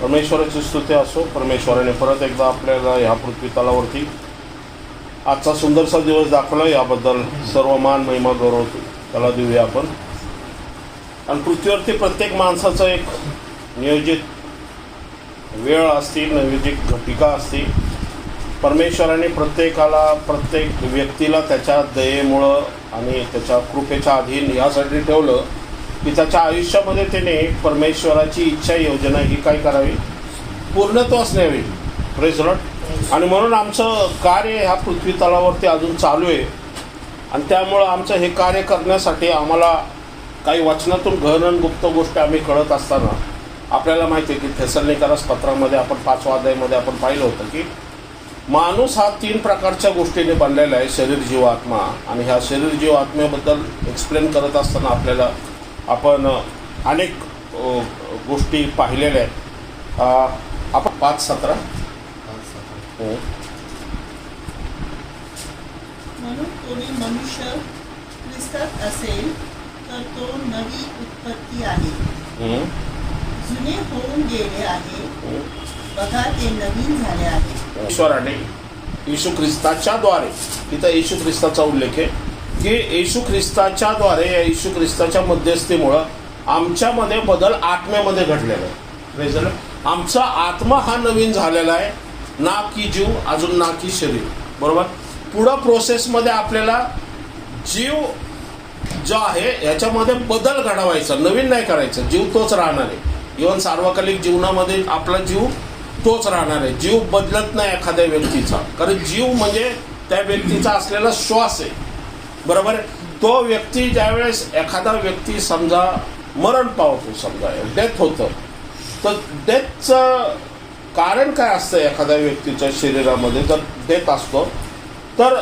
परमेश्वराची स्तुती असो. परमेश्वराने परत एकदा आपल्याला ह्या पृथ्वी तलावरती आजचा सुंदरसा दिवस दाखवला, याबद्दल सर्व मान महिमा गौरव त्याला देऊया आपण. आणि पृथ्वीवरती प्रत्येक माणसाचं एक नियोजित वेळ असते, नियोजित घटिका असते. परमेश्वराने प्रत्येकाला, प्रत्येक व्यक्तीला त्याच्या दयेमुळं आणि त्याच्या कृपेच्या अधीन यासाठी ठेवलं की त्याच्या आयुष्यामध्ये त्याने परमेश्वराची इच्छा, योजना ही काय करावी, पूर्णत्वास न्यावी. Praise Lord. आणि म्हणून आमचं कार्य ह्या पृथ्वी तलावरती अजून चालू आहे. आणि त्यामुळं आमचं हे कार्य करण्यासाठी आम्हाला काही वचनातून गहन गुप्त गोष्टी आम्ही कळत असताना आपल्याला माहिती आहे की थेसलोनिकस पत्रामध्ये आपण 5व्या अध्यायामध्ये आपण पाहिलं होतं की माणूस हा 3 प्रकारच्या गोष्टीने बनलेला आहे, शरीर, जीव, आत्मा. आणि ह्या शरीर, जीव, आत्म्याबद्दल एक्सप्लेन करत असताना आपल्याला आपण अनेक गोष्टी पाहिलेल्या आहेत. आपण 5:17 म्हणून कोणी मनुष्य ख्रिस्तात असेल तर तो नवी उत्पत्ती आहे, जुने होऊन गेले आहे, बघा ते नवीन झाले आहे. ईश्वराने येशू ख्रिस्ताच्या द्वारे, तिथं येशू ख्रिस्ताचा उल्लेख आहे की येशू ख्रिस्ताच्या द्वारे, या येशू ख्रिस्ताच्या मध्यस्थीमुळं आमच्यामध्ये बदल आत्म्यामध्ये घडलेला आहे. आमचा आत्मा हा नवीन झालेला आहे, ना की जीव, अजून ना की शरीर. बरोबर. पुढं प्रोसेसमध्ये आपल्याला जीव जो आहे याच्यामध्ये बदल घडवायचा, नवीन नाही करायचं. जीव तोच राहणार आहे. इव्हन सार्वकालिक जीवनामध्ये आपला जीव तोच राहणार आहे. जीव बदलत नाही एखाद्या व्यक्तीचा, कारण जीव म्हणजे त्या व्यक्तीचा असलेला श्वास आहे. बरोबर आहे. तो व्यक्ती ज्यावेळेस, एखादा व्यक्ती समजा मरण पावतो, समजा डेथ होतं, तर डेथचं कारण काय असतं एखाद्या व्यक्तीच्या शरीरामध्ये जर डेथ असतो तर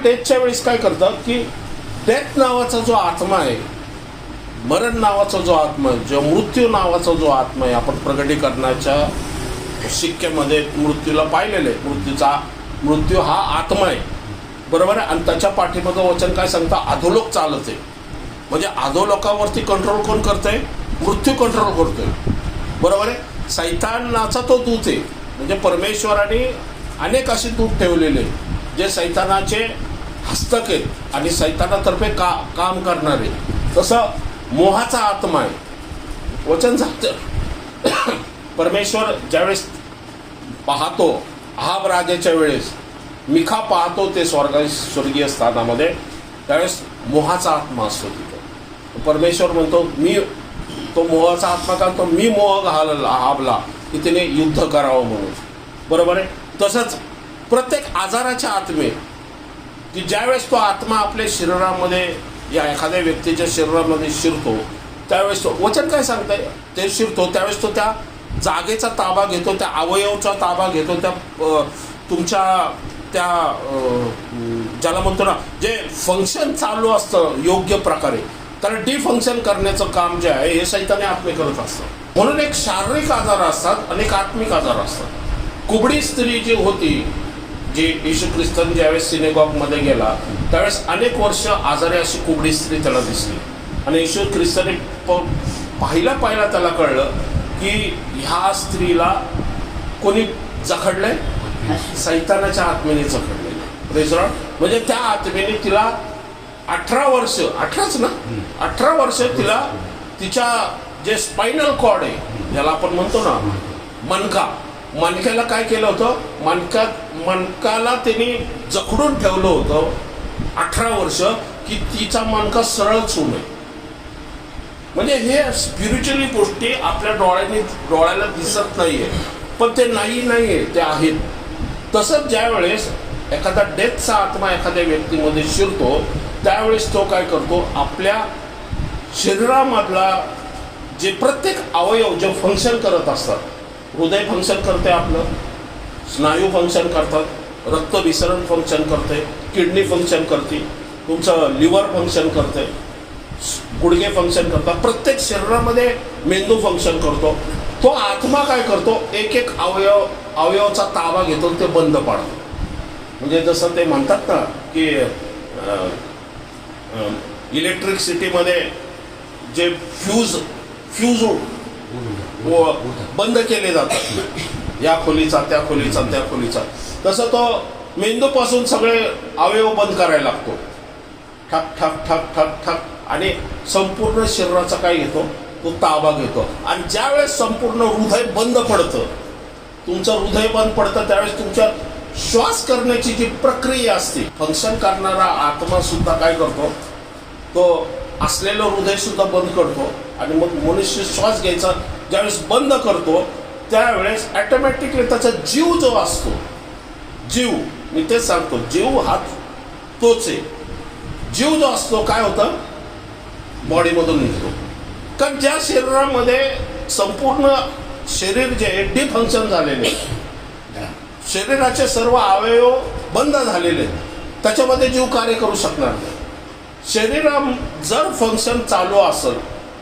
डेथच्या वेळेस काय करतं की डेथ नावाचा जो आत्मा आहे, मरण नावाचा जो आत्मा आहे, जो मृत्यू नावाचा जो आत्मा आहे, आपण प्रगटीकरणाच्या शिक्क्यामध्ये मृत्यूला पाहिलेलं आहे. मृत्यू हा आत्मा आहे. बरोबर आहे. आणि त्याच्या पाठीमागं वचन काय सांगतं, अधोलोक चालत आहे. म्हणजे अधोलोकावरती कंट्रोल कोण करतंय, मृत्यू कंट्रोल करतोय. बरोबर आहे. सैतानाचा तो दूत आहे. म्हणजे परमेश्वराने अनेक असे दूत ठेवलेले जे सैतानाचे हस्तक आहेत आणि सैतानातर्फे काम करणारे. तसं मोहाचा आत्मा आहे. वचन सांगतं परमेश्वर ज्यावेळेस पाहतो, अहाब राजाच्या वेळेस मिखा पाहतो ते स्वर्गीय स्थानामध्ये, त्यावेळेस मोहाचा आत्मा असतो तिथं. परमेश्वर म्हणतो, मी तो मोहाचा आत्मा काढतो, मी मोह घालला अहाबला की तिने युद्ध करावं म्हणून. बरोबर आहे. तसंच प्रत्येक आजाराच्या आत्मे की ज्यावेळेस तो आत्मा आपल्या शरीरामध्ये, या एखाद्या व्यक्तीच्या शरीरामध्ये शिरतो, त्यावेळेस तो वचन काय सांगतंय, ते शिरतो त्यावेळेस तो त्या जागेचा ताबा घेतो, त्या अवयवाचा ताबा घेतो, त्या तुमच्या त्या ज्याला म्हणतो ना, जे फंक्शन चालू असतं योग्य प्रकारे, त्याला डिफंक्शन करण्याचं काम जे आहे हे सैताने आत्मे करत असतं. म्हणून एक शारीरिक आजार असतात आणि एक आत्मिक आजार असतात. कुबडी स्त्री जी होती, जी येशू ख्रिस्तान ज्यावेळेस सिनेगॉगमध्ये गेला त्यावेळेस अनेक वर्ष आजारी अशी कुबडी स्त्री त्याला दिसली. आणि येशू ख्रिस्ताने पहिला त्याला कळलं की ह्या स्त्रीला कोणी जखडलंय, सैतानाच्या आत्मेने जखडलेलं. Praise Lord. म्हणजे त्या आत्मेने तिला 18 वर्ष, 18 वर्ष तिला तिच्या जे स्पायनल कॉर्ड आहे, ज्याला आपण म्हणतो ना मणक्याला काय केलं होतं, मणक्याला त्यांनी जखडून ठेवलं होतं 18 वर्ष की तिचा मणका सरळच होऊ नये. म्हणजे हे स्पिरिच्युअली गोष्टी आपल्या डोळ्याला दिसत नाहीये, पण ते नाहीये, ते आहेत. तसंच ज्या वेळेस एखादा डेथचा आत्मा एखाद्या व्यक्तीमध्ये शिरतो त्यावेळेस तो काय करतो, आपल्या शरीरामधला जे प्रत्येक अवयव जे फंक्शन करत असतात, हृदय फंक्शन करते, आपलं स्नायू फंक्शन करतात, रक्तभिसरण फंक्शन करते, किडनी फंक्शन करते, तुमचं लिव्हर फंक्शन करते, गुडघे फंक्शन करतात, प्रत्येक शरीरामध्ये मेंदू फंक्शन करतो. तो आत्मा काय करतो, एक अवयवाचा ताबा घेतो, ते बंद पाडतो. म्हणजे जसं ते म्हणतात ना की इलेक्ट्रिसिटीमध्ये जे फ्यूज बंद केले जातात, या खोलीचा त्या खोलीचा त्या खोलीचा. तसं तो मेंदूपासून सगळे अवयव बंद करायला लागतो, ठक ठक ठक ठक ठक, आणि संपूर्ण शरीराचा काय घेतो, तो ताबा घेतो. आणि ज्यावेळेस संपूर्ण हृदय बंद पडतं, तुमचं हृदय बंद पडतं, त्यावेळेस तुमच्या श्वास करण्याची जी प्रक्रिया असते, फंक्शन करणारा आत्मा सुद्धा काय करतो, तो असलेलं हृदय सुद्धा बंद करतो. आणि मग मनुष्य श्वास घ्यायचा ज्यावेळेस बंद करतो, त्यावेळेस ऑटोमॅटिकली त्याचा जीव जो असतो, जीव, मी तेच सांगतो, जीव हा तोच आहे. जीव जो असतो काय होतं, बॉडीमधून निघतो. कारण ज्या शरीरामध्ये संपूर्ण शरीर जे आहे डिफंक्शन झालेले, शरीराचे सर्व अवयव बंद झालेले, त्याच्यामध्ये जीव कार्य करू शकणार नाही. शरीरा जर फंक्शन चालू असेल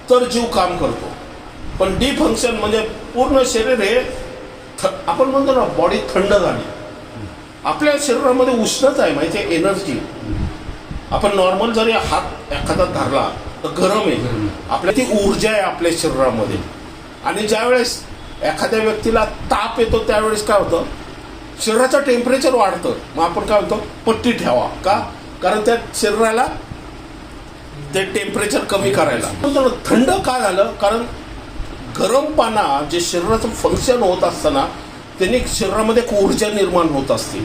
तर जीव काम करतो, पण डिफंक्शन म्हणजे पूर्ण शरीर हे आपण म्हणतो ना, बॉडी थंड झाली. आपल्या शरीरामध्ये उष्णता आहे, माहिती आहे, एनर्जी. आपण नॉर्मल जरी हात एखादा धरला तर गरम आहे, आपल्या ती ऊर्जा आहे आपल्या शरीरामध्ये. आणि ज्यावेळेस एखाद्या व्यक्तीला ताप येतो त्यावेळेस काय होतं, शरीराचं टेम्परेचर वाढतं. मग आपण काय म्हणतो, पट्टी ठेवा. का? कारण त्या शरीराला ते टेम्परेचर कमी करायला. थंड का झालं, कारण गरमपणा जे शरीराचं फंक्शन होत असताना त्यांनी शरीरामध्ये एक ऊर्जा निर्माण होत असते.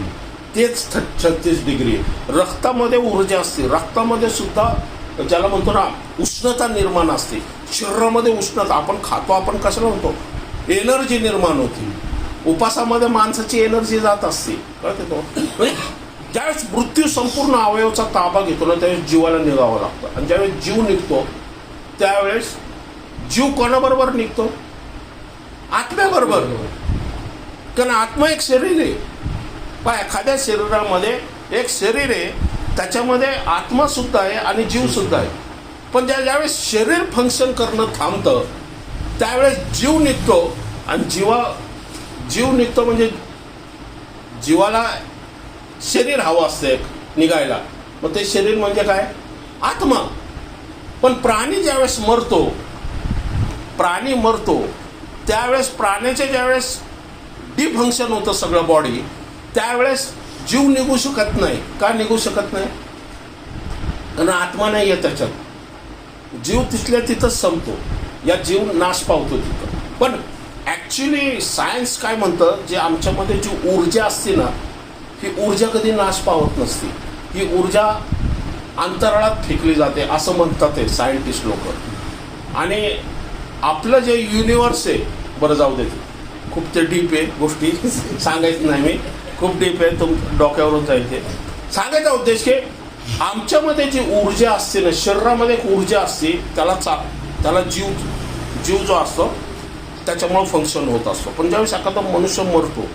तेच 36 डिग्री. रक्तामध्ये ऊर्जा असते, रक्तामध्ये सुद्धा ज्याला म्हणतो ना उष्णता निर्माण असते. शरीरामध्ये उष्णता, आपण खातो, आपण कशाला म्हणतो, एनर्जी निर्माण होती. उपासामध्ये माणसाची एनर्जी जात असते, कळते तो. ज्यावेळेस मृत्यू संपूर्ण अवयवाचा ताबा घेतो ना, त्यावेळेस जीवाला निघावं लागतं. आणि ज्यावेळेस जीव निघतो त्यावेळेस जीव कोणाबरोबर निघतो, आत्म्याबरोबर. कारण आत्मा एक शरीर आहे. पण एखाद्या शरीरामध्ये एक शरीर आहे, त्याच्यामध्ये आत्मा सुद्धा आहे आणि जीव सुद्धा आहे. पण ज्यावेळेस शरीर फंक्शन करणं थांबतं त्यावेळेस जीव निघतो. आणि जीव निघतो म्हणजे जीवाला शरीर हवं असते निघायला. मग ते शरीर म्हणजे काय, आत्मा. पण प्राणी ज्यावेळेस मरतो त्यावेळेस प्राण्याचे ज्यावेळेस डिफंक्शन होतं सगळं बॉडी, त्यावेळेस जीव निघू शकत नाही. का निघू शकत नाही, कारण आत्मा नाही आहे त्याच्यात. जीव तिथल्या तिथंच संपतो, या जीव नाश पावतो तिथं. पण ॲक्च्युली सायन्स काय म्हणतं, जे आमच्यामध्ये जी ऊर्जा असते ना, ही ऊर्जा कधी नाश पावत नसते. ही ऊर्जा अंतराळात फेकली जाते असं म्हणतात ते सायंटिस्ट लोक. आणि आपलं जे युनिवर्स आहे, बरं जाऊ दे, खूप ते डीप आहे गोष्टी, सांगायचं नाही मी, खूप डीप आहे, डोक्यावरून जाईल ते. सांगायचा उद्देश की आमच्यामध्ये जी ऊर्जा असते ना, शरीरामध्ये एक ऊर्जा असते, त्याला जीव जो असतो त्याच्यामुळे फंक्शन होत असतो. पण ज्यावेळेस एखादा मनुष्य मरतो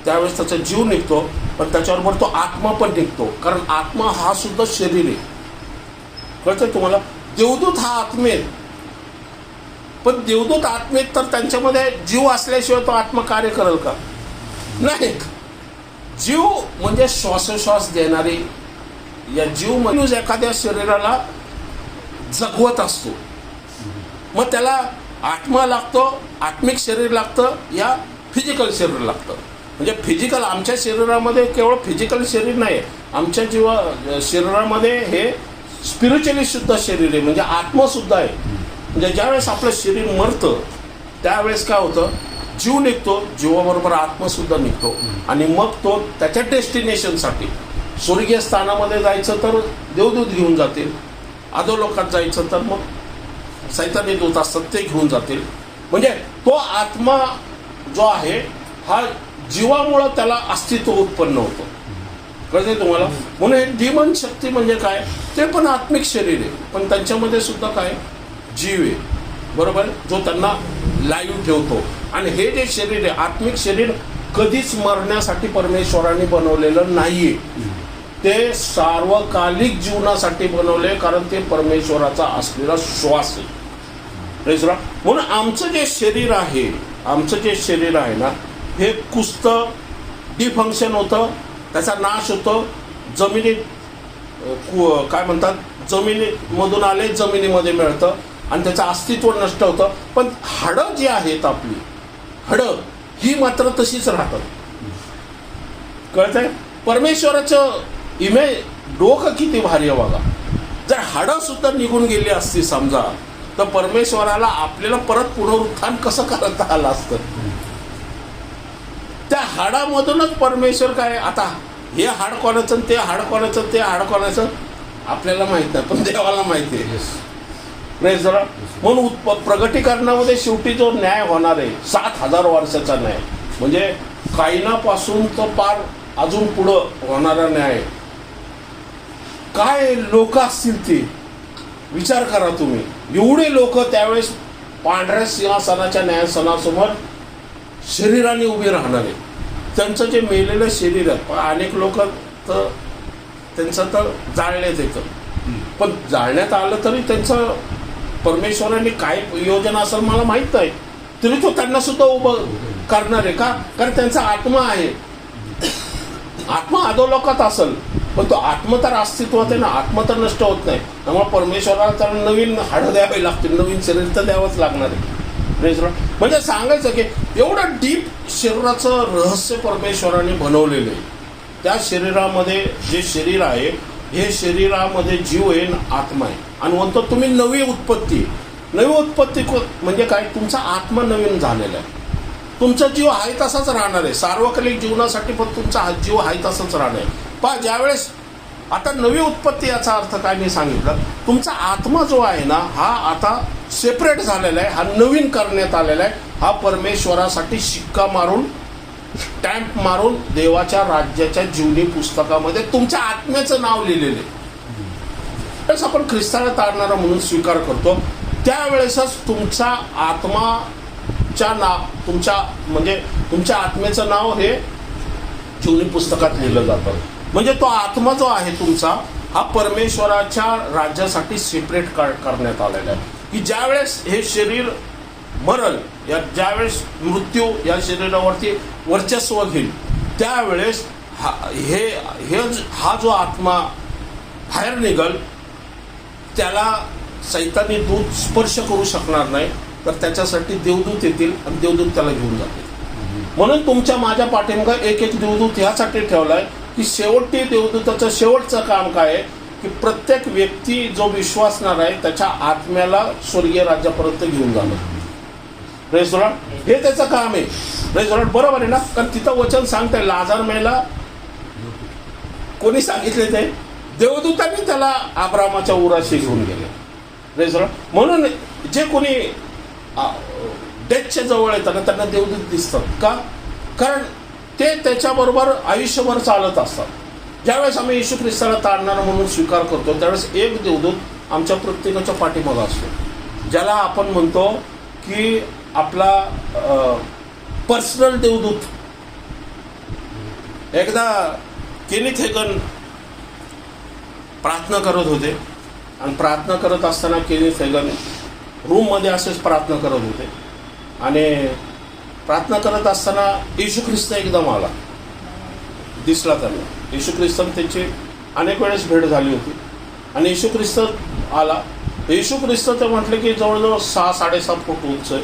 त्यावेळेस त्याचा जीव निघतो, पण त्याच्याबरोबर तो आत्मा पण निघतो. कारण आत्मा हा सुद्धा शरीर आहे, कळतं तुम्हाला. देवदूत हा आत्मेत, पण देवदूत आत्मेत तर त्यांच्यामध्ये जीव असल्याशिवाय तो आत्मा कार्य करेल का, नाही. जीव म्हणजे श्वासोश्वास देणारी, या जीव म्हणजे एखाद्या शरीराला जगवत असतो. मग त्याला आत्मा लागतो, आत्मिक शरीर लागतं, या फिजिकल शरीर लागतं. म्हणजे फिजिकल, आमच्या शरीरामध्ये केवळ फिजिकल शरीर नाही, आमच्या शरीरामध्ये हे स्पिरिच्युअली सुद्धा शरीर आहे, म्हणजे आत्मासुद्धा आहे. म्हणजे ज्यावेळेस आपलं शरीर मरतं त्यावेळेस काय होतं, जीव निघतो, जीवाबरोबर आत्मासुद्धा निघतो. आणि मग तो त्याच्या डेस्टिनेशनसाठी, स्वर्गीय स्थानामध्ये जायचं तर देवदूत घेऊन जातील, अधोलोकात जायचं तर मग सैतानी दूत असतात ते घेऊन जातील. म्हणजे तो आत्मा जो आहे हा जीवामुळं त्याला अस्तित्व उत्पन्न होतं, कळते तुम्हाला. म्हणून हे डिमन शक्ती म्हणजे काय, ते पण आत्मिक शरीर आहे, पण त्यांच्यामध्ये सुद्धा काय जीव आहे, बरोबर, जो त्यांना लाईव्ह ठेवतो. आणि हे जे शरीर आहे, आत्मिक शरीर, कधीच मरण्यासाठी परमेश्वराने बनवलेलं नाहीये. ते सार्वकालिक जीवनासाठी बनवले, कारण ते परमेश्वराचा असलेला श्वास आहे. म्हणून आमचं जे शरीर आहे ना, हे कुसतं, डिफंक्शन होतं, त्याचा नाश होतो. जमिनीत काय म्हणतात, जमिनीमधून आले जमिनीमध्ये मिळतं. आणि त्याचं अस्तित्व नष्ट होतं. पण हाडं जी आहेत आपली, हाडं ही मात्र तशीच राहतात. कळतंय? परमेश्वराचं इमेज, डोकं किती भारी आहे बघा. जर हाडं सुद्धा निघून गेली असती समजा, तर परमेश्वराला आपल्याला परत पुनरुत्थान कसं करता आलं असतं. त्या हाडामधूनच परमेश्वर काय, आता हे हाड कोणाचं, ते हाड कोणाचं, ते हाड कोणाचं आपल्याला माहित नाही, पण देवाला माहिती आहे. Praise the Lord. म्हणून प्रगटीकरणामध्ये शेवटी जो न्याय होणार आहे, 7,000 वर्षाचा न्याय, म्हणजे कायनापासून तर पार अजून पुढं होणारा न्याय. काय लोक असतील ते विचार करा तुम्ही. एवढे लोक त्यावेळेस पांढऱ्या सिंहासनाच्या न्यायासनासमोर शरीराने उभे राहणार आहे. त्यांचं जे मेलेलं शरीर आहे, पण अनेक लोक तर त्यांचं तर जाळण्यात येतं, पण जाळण्यात आलं तरी त्यांचं परमेश्वराने काय योजना असेल मला माहीत नाही, तरी तो त्यांना सुद्धा उभं करणार आहे. का? कारण त्यांचा आत्मा आहे. आत्मा अधोलोकात असेल, पण तो आत्मा तर अस्तित्वात आहे ना, आत्मा तर नष्ट होत नाही. त्यामुळे परमेश्वराला तर नवीन हाडं द्यावी लागतील, नवीन शरीर तर द्यावंच लागणार आहे. म्हणजे सांगायचं की एवढं डीप शरीराचं रहस्य परमेश्वराने बनवलेलं आहे. त्या शरीरामध्ये जे शरीर आहे, हे शरीरामध्ये जीव आहे, आत्मा आहे. आणि म्हणतो तुम्ही नवी उत्पत्ती. नवी उत्पत्ती म्हणजे काय? तुमचा आत्मा नवीन झालेला आहे. तुमचा जीव आहे तसाच राहणार आहे. सार्वकालिक जीवनासाठी पण तुमचा जीव आहे तसाच राहणार आहे. पण ज्यावेळेस आता नवी उत्पत्ती, याचा अर्थ काय मी सांगितलं, तुमचा आत्मा जो आहे ना, हा आता सेपरेट झालेला आहे, हा नवीन करण्यात आलेला आहे. हा परमेश्वरासाठी शिक्का मारून, स्टॅम्प मारून देवाच्या राज्याच्या जीवनी पुस्तकामध्ये तुमच्या आत्म्याचं नाव लिहिलेलं आहे. त्यावेळेस आपण ख्रिस्ताला तारणारा म्हणून स्वीकार करतो, त्यावेळेसच तुमचा आत्माच्या नाव, तुमच्या आत्म्याचं नाव हे जीवनी पुस्तकात लिहिलं जातं. म्हणजे तो आत्मा जो आहे तुमचा, हा परमेश्वराच्या राज्यासाठी सेपरेट करण्यात आलेला आहे. की ज्यावेळेस हे शरीर मरल, या ज्यावेळेस मृत्यू या शरीरावरती वर्चस्व घेईल, त्यावेळेस हा जो आत्मा बाहेर निघल, त्याला सैतानी दूत स्पर्श करू शकणार नाही. तर त्याच्यासाठी देवदूत येतील आणि देवदूत त्याला घेऊन जातील. म्हणून तुमच्या माझ्या पाठीमागे एक देवदूत ह्यासाठी ठेवलाय की शेवटी देवदूताचं शेवटचं काम काय आहे की प्रत्येक व्यक्ती जो विश्वासणार आहे त्याच्या आत्म्याला स्वर्गीय राज्यापर्यंत घेऊन जाणं. Praise the Lord. हे त्याचं काम आहे. Praise the lord. बरोबर आहे ना? कारण तिथं वचन सांगतंय, लाजार मेला कोणी सांगितले? ते देवदूतांनी त्याला अब्रामाच्या उराशी घेऊन गेले. Praise the Lord. म्हणून जे कोणी डेथच्या जवळ येतात ना, त्यांना देवदूत दिसतात. का? कारण ते त्याच्याबरोबर आयुष्यभर चालत असतात. ज्यावेळेस आम्ही येशू ख्रिस्ताला तारणारा म्हणून स्वीकार करतो, त्यावेळेस एक देवदूत आमच्या प्रत्येकाच्या पाठीमागं असतो, ज्याला आपण म्हणतो की आपला पर्सनल देवदूत. एकदा केनिथ हेगन प्रार्थना करत होते, आणि प्रार्थना करत असताना केनिथ हेगन रूममध्ये असेच प्रार्थना करत होते, आणि प्रार्थना करत असताना येशू ख्रिस्त एकदम आला, दिसला त्यांना. येशू ख्रिस्त त्यांची अनेक वेळेस भेट झाली होती, आणि येशू ख्रिस्त आला. येशू ख्रिस्त ते म्हटले की जवळजवळ 6-6.5 फूट उंच आहे,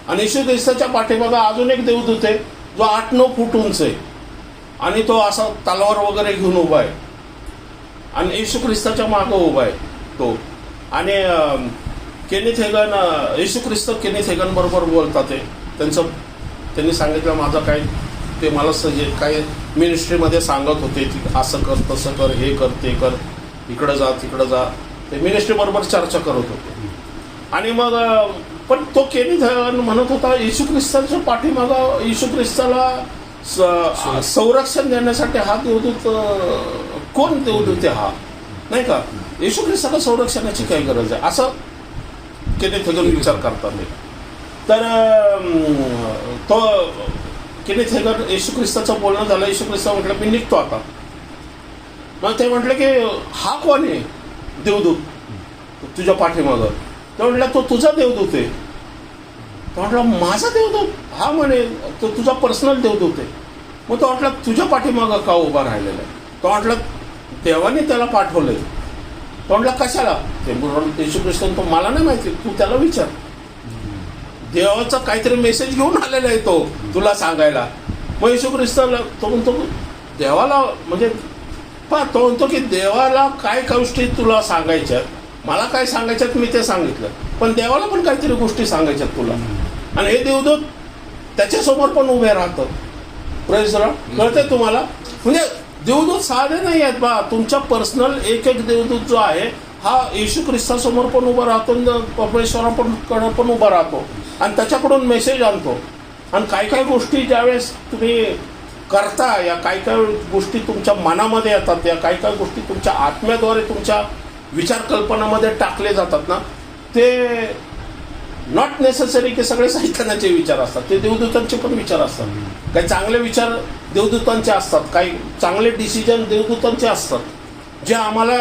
आणि येशू ख्रिस्ताच्या पाठीमागं अजून एक देवदूत आहे जो 8-9 फूट उंच आहे, आणि तो असा तलवार वगैरे घेऊन उभा आहे, आणि येशू ख्रिस्ताच्या मागं उभा आहे तो. आणि केनिथ हेगन, येशू ख्रिस्त केनिथ हेगन बरोबर बोलतात. त्यांनी सांगितलं माझं काय, ते मला काय मिनिस्ट्रीमध्ये सांगत होते की असं कर, तसं कर, हे कर, ते कर, इकडं जा, तिकडं जा. ते मिनिस्ट्री बरोबर चर्चा करत होते. आणि मग पण तो केनिथ हेगन म्हणत होता, येशू ख्रिस्ताच्या पाठीमागं येशू ख्रिस्ताला संरक्षण देण्यासाठी हा देवदूत, कोण देवदूत आहे हा, नाही का? येशू ख्रिस्ताला संरक्षणाची काय गरज आहे, असं केनिथ हेगन विचार करतात. नाही तर तो केनिथ हेगन, येशू ख्रिस्ताचं बोलणं झालं. येशू ख्रिस्त म्हटलं मी निघतो आता. मग ते म्हटलं की हा कोण आहे देवदूत तुझ्या पाठीमागं? ते म्हटलं तो तुझा देवदूत आहे. तो म्हटलं माझा देवदूत? हा म्हणे तो तुझा पर्सनल देवदूत आहे. मग तो म्हटलं तुझ्या पाठीमागं का उभा राहिलेला आहे? तो म्हटलं देवाने त्याला पाठवलंय. तो म्हटला कशाला? ते येशू ख्रिस्त तो मला नाही माहिती, तू त्याला विचार. देवाचा काहीतरी मेसेज घेऊन आलेला आहे तो तुला सांगायला. मग येशू ख्रिस्ताला तो म्हणतो देवाला म्हणजे तो म्हणतो की देवाला काय गोष्टी तुला सांगायच्यात, मला काय सांगायच्यात मी ते सांगितलं, पण देवाला पण काहीतरी गोष्टी सांगायच्यात तुला. आणि हे देवदूत त्याच्यासमोर पण उभे राहतात. Praise the Lord. कळतंय तुम्हाला? म्हणजे देवदूत साधे नाही आहेत बा. तुमच्या पर्सनल एक एक देवदूत जो आहे हा येशू ख्रिस्तासमोर पण उभा राहतो, परमेश्वराकडे पण उभा राहतो आणि त्याच्याकडून मेसेज आणतो. आणि काय काय गोष्टी ज्यावेळेस तुम्ही करता, या काय काय गोष्टी तुमच्या मनामध्ये येतात, या काय काय गोष्टी तुमच्या आत्म्याद्वारे तुमच्या विचार कल्पनामध्ये टाकले जातात ना, ते नॉट नेसेसरी की सगळे सैतानाचे विचार असतात, ते देवदूतांचे पण विचार असतात. काही चांगले विचार देवदूतांचे असतात, काही चांगले डिसिजन देवदूतांचे असतात, जे आम्हाला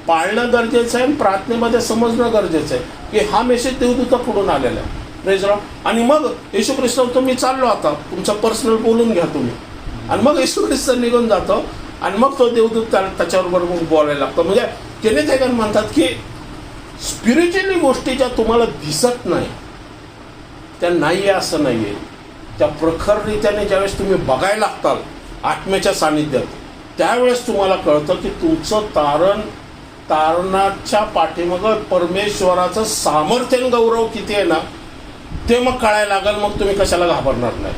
पाळणं गरजेचं आहे आणि प्रार्थनेमध्ये समजणं गरजेचं आहे की हा मेसेज देवदूताकडून आलेला आहे. Praise the Lord. आणि मग येशू ख्रिस्त म्हणतो मी चाललो आता, तुमचं पर्सनल बोलून घ्या तुम्ही. आणि मग येशू ख्रिस्त निघून जातो आणि मग तो देवदूत त्याच्याबरोबर मग बोलायला लागतो. म्हणजे केनेथ हेगन म्हणतात की स्पिरिच्युअली गोष्टी ज्या तुम्हाला दिसत नाही त्या नाही आहे असं नाही आहे, त्या प्रखररित्याने ज्यावेळेस तुम्ही बघायला लागताल आत्म्याच्या सानिध्यात, त्यावेळेस तुम्हाला कळतं की तुमचं तारणाच्या पाठीमागं परमेश्वराचं सामर्थ्य आणि गौरव किती आहे ना, ते मग कळायला लागेल. मग तुम्ही कशाला घाबरणार नाही.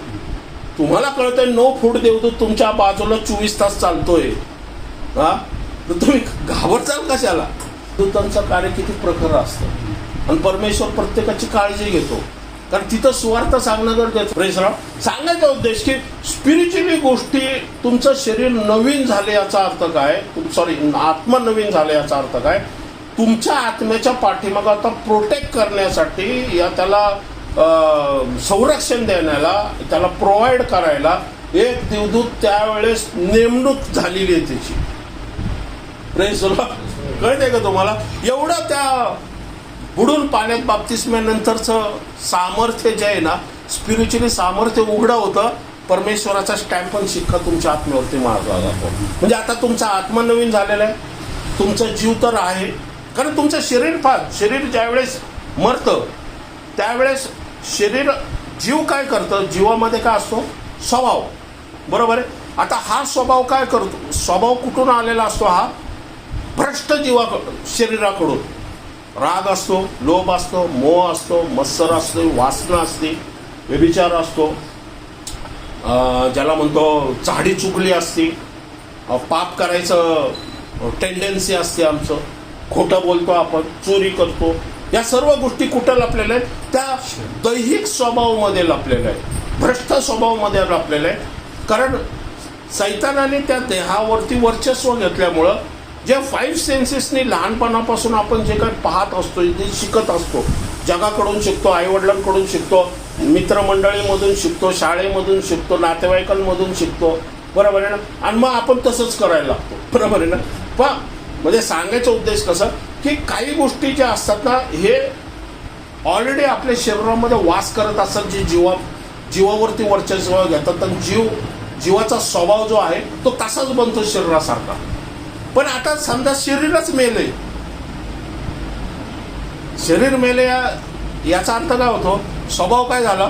तुम्हाला कळतंय 9 फूट देवदूत तुमच्या बाजूला 24 तास चालतोय, हा, तर तुम्ही घाबरचाल कशाला? दूतांचं कार्य किती प्रखर असतं आणि परमेश्वर प्रत्येकाची काळजी घेतो, कारण तिथं सुवार्थ सांगणं गरजेचं. Praise the Lord. सांगायचा उद्देश की स्पिरिच्युअली गोष्टी, तुमचं शरीर नवीन झाले याचा अर्थ काय, आत्मा नवीन झाले याचा अर्थ काय, तुमच्या आत्म्याच्या पाठीमागं आता प्रोटेक्ट करण्यासाठी या त्याला संरक्षण देण्याला, त्याला प्रोव्हाइड करायला एक देवदूत त्यावेळेस नेमणूक झालेली आहे त्याची. Praise the Lord. कळतंय का तुम्हाला? एवढं त्या बुडून पाण्यात बाप्तिस्म्यानंतरचं सामर्थ्य जे आहे ना, स्पिरिच्युअली सामर्थ्य उघडं होतं. परमेश्वराचा स्टॅम्प पण शिक्का तुमच्या आत्म्यावरती मारला जातो. म्हणजे आता तुमचा आत्मा नवीन झालेला आहे, तुमचा जीव तर आहे, कारण तुमचं शरीर ज्यावेळेस मरतं त्यावेळेस जीव काय करतं, जीवामध्ये काय असतो? स्वभाव. बरोबर आहे. आता हा स्वभाव काय करतो? स्वभाव कुठून आलेला असतो? हा भ्रष्ट शरीराकडून. राग असतो, लोभ असतो, मोह असतो, मत्सर असतो, वासना असते, व्यभिचार असतो, ज्याला म्हणतो चाडी चुकली असते, पाप करायचं टेंडन्सी असते आमचं, खोटं बोलतो आपण, चोरी करतो. या सर्व गोष्टी कुठं लपलेल्या आहेत? त्या दैहिक स्वभावामध्ये लपलेल्या आहेत, भ्रष्ट स्वभावामध्ये लपलेल्या आहेत. कारण सैतानाने त्या देहावरती वर्चस्व घेतल्यामुळं जे 5 सेन्सेसनी लहानपणापासून आपण जे काही पाहत असतो, जे शिकत असतो, जगाकडून शिकतो, आईवडिलांकडून शिकतो, मित्रमंडळीमधून शिकतो, शाळेमधून शिकतो, नातेवाईकांमधून शिकतो, बरोबर आहे ना, आणि मग आपण तसंच करायला लागतो. बरोबर आहे ना. पण म्हणजे सांगायचा उद्देश कसं की काही गोष्टी ज्या असतात ना, हे ऑलरेडी आपल्या शरीरामध्ये वास करत असतात, जे जीवावरती वर्चस्व घेतात. आणि जीवाचा स्वभाव जो आहे तो तसाच बनतो शरीरासारखा. पण आता समजा शरीरच मेले, शरीर मेले याचा अर्थ काय होतो? स्वभाव काय झाला?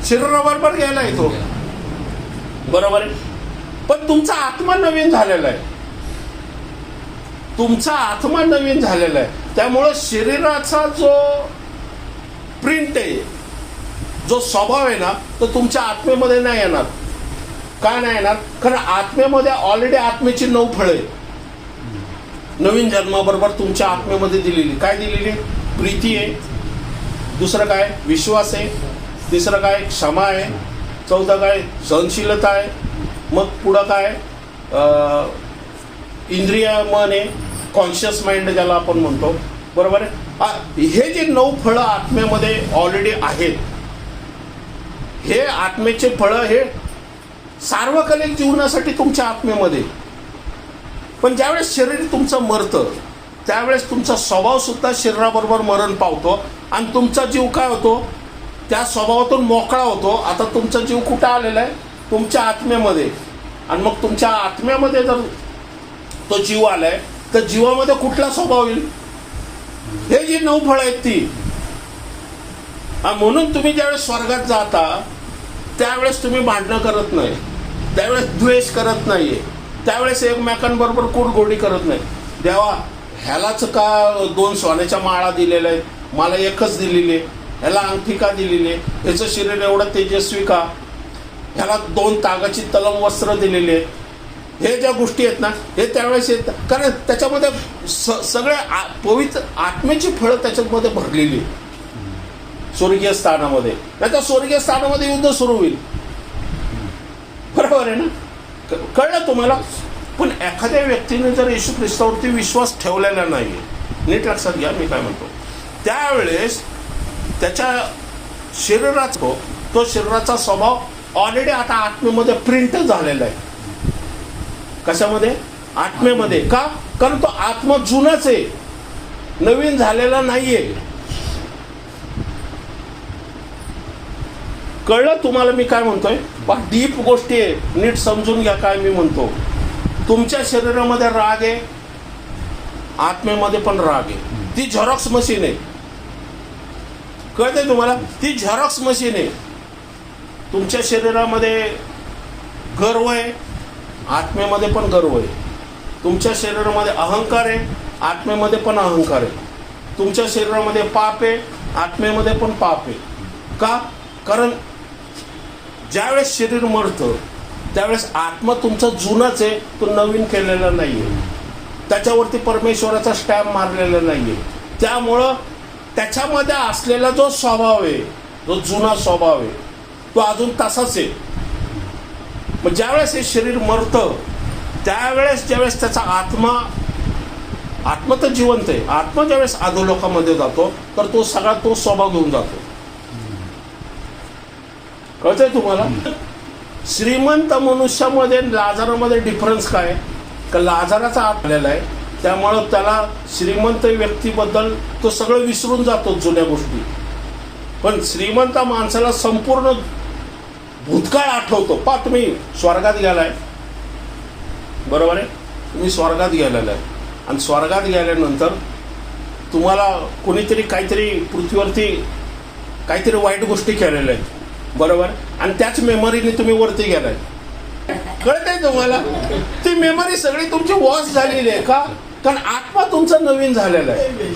शरीराबरोबर गेला येतो, बरोबर आहे. पण तुमचा आत्मा नवीन झालेला आहे, तुमचा आत्मा नवीन झालेला आहे. त्यामुळं शरीराचा जो प्रिंट आहे, जो स्वभाव आहे ना, तो तुमच्या आत्मेमध्ये नाही येणार. का नाही येणार? कारण आत्मेमध्ये ऑलरेडी आत्मेची 9 फळे नवीन जन्माबरोबर तुमच्या आत्मेमध्ये दिलेली. काय दिलेली? प्रीती आहे, दुसरं काय विश्वास आहे, तिसरं काय क्षमा आहे, चौथं काय सहनशीलता आहे, मग पुढं काय इंद्रिय मन आहे, कॉन्शियस माइंड ज्याला आपण म्हणतो, बरोबर आहे. हे जे 9 फळं आत्म्यामध्ये ऑलरेडी आहेत, हे आत्म्याचे फळं हे सार्वकालिक जीवनासाठी तुमच्या आत्म्यामध्ये. पण ज्यावेळेस शरीर तुमचं मरतं त्यावेळेस तुमचा स्वभाव सुद्धा शरीराबरोबर मरण पावतो आणि तुमचा जीव काय होतो? त्या स्वभावातून मोकळा होतो. आता तुमचा जीव कुठं आलेला आहे? तुमच्या आत्म्यामध्ये. आणि मग तुमच्या आत्म्यामध्ये जर तो जीव आलाय, तर जीवामध्ये कुठला स्वभाव येईल? हे जी 9 फळं आहेत ती. म्हणून तुम्ही ज्यावेळेस स्वर्गात जाता त्यावेळेस तुम्ही भांडणं करत नाही, त्यावेळेस द्वेष करत नाहीये, त्यावेळेस एकमेकांबरोबर कुरघोडी करत नाही. देवा, ह्यालाच का 2 सोन्याच्या माळा दिलेल्या आहेत, मला एकच दिलेली आहे, ह्याला अंगठी का दिलेली आहे, ह्याचं शरीर एवढं तेजस्वी का, ह्याला 2 तागाची तलम वस्त्र दिलेली आहे. हे ज्या गोष्टी आहेत ना, हे त्यावेळेस येत, कारण त्याच्यामध्ये सगळे पवित्र आत्म्याची फळं त्याच्यामध्ये भरलेली आहे स्वर्गीय स्थानामध्ये. नाही तर स्वर्गीय स्थानामध्ये युद्ध सुरू होईल. बरोबर आहे ना? कळलं तुम्हाला? पण एखाद्या व्यक्तीने जर येशू ख्रिस्तावरती विश्वास ठेवलेला नाहीये, नीट लक्षात घ्या मी काय म्हणतो, त्यावेळेस त्याच्या शरीराचा तो शरीराचा स्वभाव ऑलरेडी आता आत्मेमध्ये प्रिंट झालेला आहे. कशामध्ये? आत्मेमध्ये. का? कारण तो आत्मा जुनाच आहे, नवीन झालेला नाहीये. कळलं तुम्हाला मी काय म्हणतोय? डीप गोष्टी आहे, नीट समजून घ्या काय मी म्हणतो. तुमच्या शरीरामध्ये राग आहे, आत्मेमध्ये पण राग आहे. ती झेरॉक्स मशीन आहे. कळते तुम्हाला? ती झेरॉक्स मशीन आहे. तुमच्या शरीरामध्ये गर्व आहे, आत्मेमध्ये पण गर्व आहे. तुमच्या शरीरामध्ये अहंकार आहे, आत्मेमध्ये पण अहंकार आहे. तुमच्या शरीरामध्ये पाप आहे, आत्मेमध्ये पण पाप आहे. का? कारण ज्यावेळेस शरीर मरतं त्यावेळेस आत्मा तुमचा जुनाच आहे, तो नवीन केलेला नाहीये, त्याच्यावरती परमेश्वराचा स्टॅम्प मारलेला नाहीये. त्यामुळं त्याच्यामध्ये असलेला जो स्वभाव आहे, जो जुना स्वभाव आहे, तो अजून तसाच आहे. मग ज्यावेळेस हे शरीर मरतं त्यावेळेस ज्यावेळेस त्याचा आत्मा तर जिवंत आहे, आत्मा ज्यावेळेस अधोलोकामध्ये जातो तर तो सगळा तो स्वभाव घेऊन जातो. कळतंय तुम्हाला? श्रीमंत मनुष्यामध्ये लाजारामध्ये डिफरन्स काय? का लाजाराचा आलेला आहे, त्यामुळं त्याला श्रीमंत व्यक्तीबद्दल तो सगळं विसरून जातो जुन्या गोष्टी. पण श्रीमंत माणसाला संपूर्ण भूतकाळ आठवतो. तुम्ही स्वर्गात गेलाय, बरोबर आहे, तुम्ही स्वर्गात गेलेला आहे आणि स्वर्गात गेल्यानंतर तुम्हाला कोणीतरी काहीतरी पृथ्वीवरती काहीतरी वाईट गोष्टी केलेल्या आहेत, बरोबर, आणि त्याच मेमरीने तुम्ही वरती गेलाय. कळत आहे तुम्हाला? ती मेमरी सगळी तुमची वॉश झालेली आहे. का? कारण आत्मा तुमचा नवीन झालेला आहे.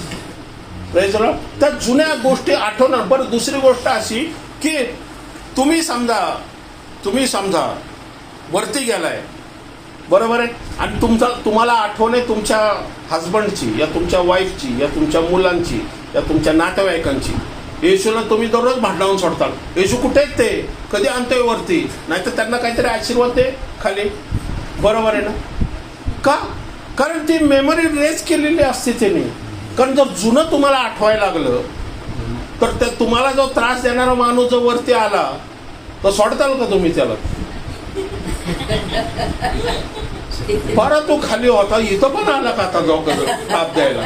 त्या जुन्या गोष्टी आठवणार. बरं, दुसरी गोष्ट अशी की तुम्ही समजा वरती गेलाय, बरोबर आहे, आणि तुम्हाला आठवण आहे तुमच्या हजबंडची या तुमच्या वाईफची या तुमच्या मुलांची या तुमच्या नातेवाईकांची. येशूला तुम्ही दररोज भांडणावून सोडता. येशू कुठे आहेत ते? कधी आणतोय वरती? नाहीतर त्यांना काहीतरी आशीर्वाद दे खाली. बरोबर आहे ना? का? कारण ती मेमरी रेज केलेली असते त्याने. कारण जर जुनं तुम्हाला आठवायला लागलं तर त्या तुम्हाला जो त्रास देणारा माणूस जो वरती आला तर सोडताल का तुम्ही त्याला? परत तो खाली होता, इथं पण आला का आता जाऊ ताप द्यायला?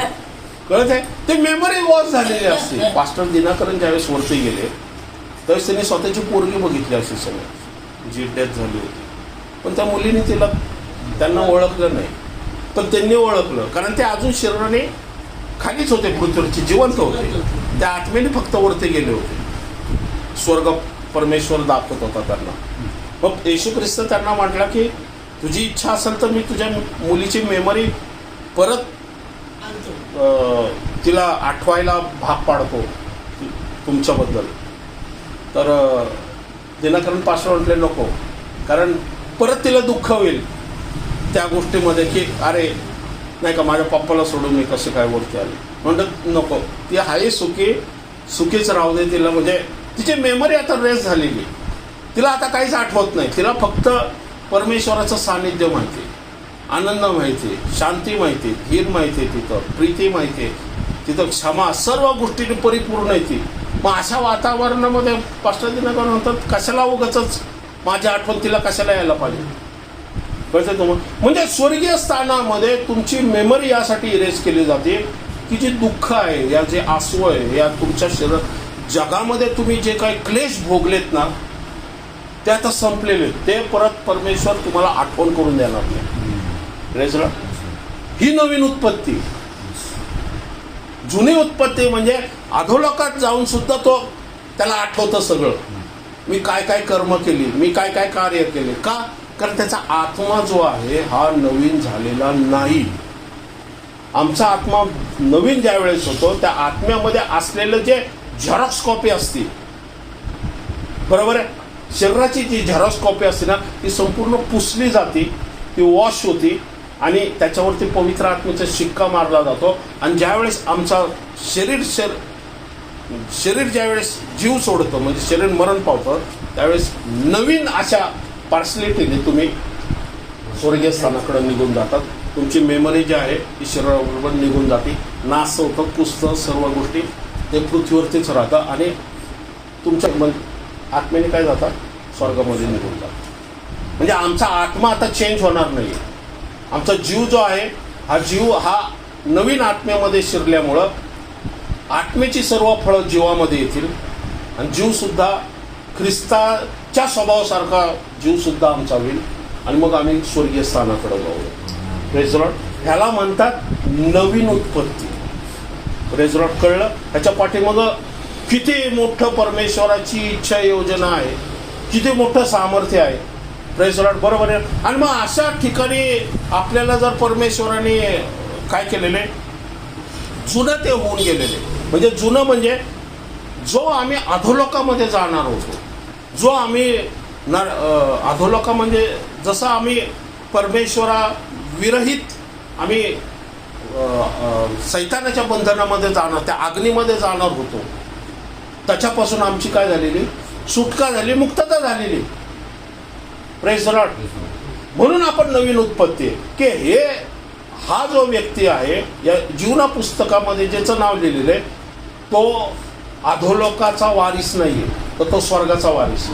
कळत आहे? ते मेमरी वॉश झालेली असते. पास्टर दिनाकरन ज्यावेळेस वरती गेले त्यावेळेस त्यांनी स्वतःची पोरगी बघितली असे सगळं, जी डेथ झाली होती. पण त्या मुलीने त्यांना ओळखलं नाही. पण त्यांनी ओळखलं, कारण ते अजून शरीराने खालीच होते, पृथ्वीवरची जिवंत होते. त्या आत्मेने फक्त वरती गेले होते. स्वर्ग परमेश्वर दाखवत होता त्यांना. मग येशू ख्रिस्त त्यांना म्हटला की तुझी इच्छा असेल तर मी तुझ्या मुलीची मेमरी परत तिला आठवायला भाग पाडतो तुमच्याबद्दल. तर दिनाकरन पास्टर म्हटले नको, कारण परत तिला दुःख होईल त्या गोष्टीमध्ये की अरे नाही का माझ्या पप्पाला सोडून मी कसे काय वरती आले. म्हणतात नको, ती आहे सुखीच राहू दे तिला. म्हणजे तिची मेमरी आता रेस झालेली, तिला आता काहीच आठवत नाही. तिला फक्त परमेश्वराचं सानिध्य माहिती, आनंद माहिती, शांती माहिती, धीर माहिती, तिथं प्रीती माहिती, तिथं क्षमा, सर्व गोष्टीने परिपूर्ण आहे ती. मग अशा वातावरणामध्ये पास्टर दिनाकर म्हणतात कशाला उगाचच माझी आठवण तिला कशाला यायला पाहिजे. कळतं तुम्हाला? म्हणजे स्वर्गीय स्थानामध्ये तुमची मेमरी यासाठी इरेज केली जाते की जे दुःख आहे, या जे आसू आहे, या तुमच्या जगामध्ये तुम्ही जे काही क्लेश भोगलेत ना ते आता संपलेले, ते परत परमेश्वर तुम्हाला आठवण करून देणार नाही. ही नवीन उत्पत्ती. जुनी उत्पत्ती म्हणजे अधोलोकात जाऊन सुद्धा तो त्याला आठवतं सगळं, मी काय काय कर्म केली, मी काय काय कार्य केले. का? कारण त्याचा आत्मा जो आहे हा नवीन झालेला नाही. आमचा आत्मा नवीन ज्या वेळेस होतो त्या आत्म्यामध्ये असलेलं जे झेरॉक्स कॉपी असते, बरोबर आहे, शरीराची जी झेरॉक्स कॉपी असते ना ती संपूर्ण पुसली जाते, ती वॉश होती आणि त्याच्यावरती पवित्र आत्म्याचा शिक्का मारला जातो. आणि ज्यावेळेस आमचा शरीर ज्यावेळेस जीव सोडतं म्हणजे शरीर मरण पावतं त्यावेळेस नवीन अशा पार्सलिटीने तुम्ही स्वर्गीय स्थानाकडे निघून जातात. तुमची मेमरी जी आहे ती शरीराबरोबर निघून जाते, नाश होतं, पुसतं, सर्व गोष्टी ते पृथ्वीवरतीच राहतं आणि तुमच्या आत्म्याने काय जातात, स्वर्गामध्ये निघून जातात. म्हणजे आमचा आत्मा आता चेंज होणार नाही. आमचा जीव जो आहे हा जीव हा नवीन आत्म्यामध्ये शिरल्यामुळं आत्म्याची सर्व फळं जीवामध्ये येतील आणि जीवसुद्धा ख्रिस्ताच्या स्वभावासारखा जीवसुद्धा आमचा होईल आणि मग आम्ही स्वर्गीय स्थानाकडे जाऊ. Praise Lord. ह्याला म्हणतात नवीन उत्पत्ती. Praise Lord. कळलं? ह्याच्या पाठीमागं किती मोठं परमेश्वराची इच्छा योजना आहे, किती मोठं सामर्थ्य आहे. Praise Lord. बरोबर आहे. आणि मग अशा ठिकाणी आपल्याला जर परमेश्वराने काय केलेले, जुनं ते होऊन गेलेले, म्हणजे जुनं म्हणजे जो आम्ही अधोलोकामध्ये जाणार होतो, जो आम्ही अधोलोका म्हणजे जसं आम्ही परमेश्वरा विरहित आम्ही सैतानाच्या बंधनामध्ये जाणार, त्या अग्नीमध्ये जाणार होतो, त्याच्यापासून आमची काय झालेली, सुटका झाली, मुक्तता झालेली. Praise the Lord. म्हणून आपण नवीन उत्पत्ती की हे हा जो व्यक्ती आहे या जीवना पुस्तकामध्ये ज्याचं नाव लिहिलेलं आहे तो अधोलोकाचा वारीस नाहीये, तर तो स्वर्गाचा वारीस.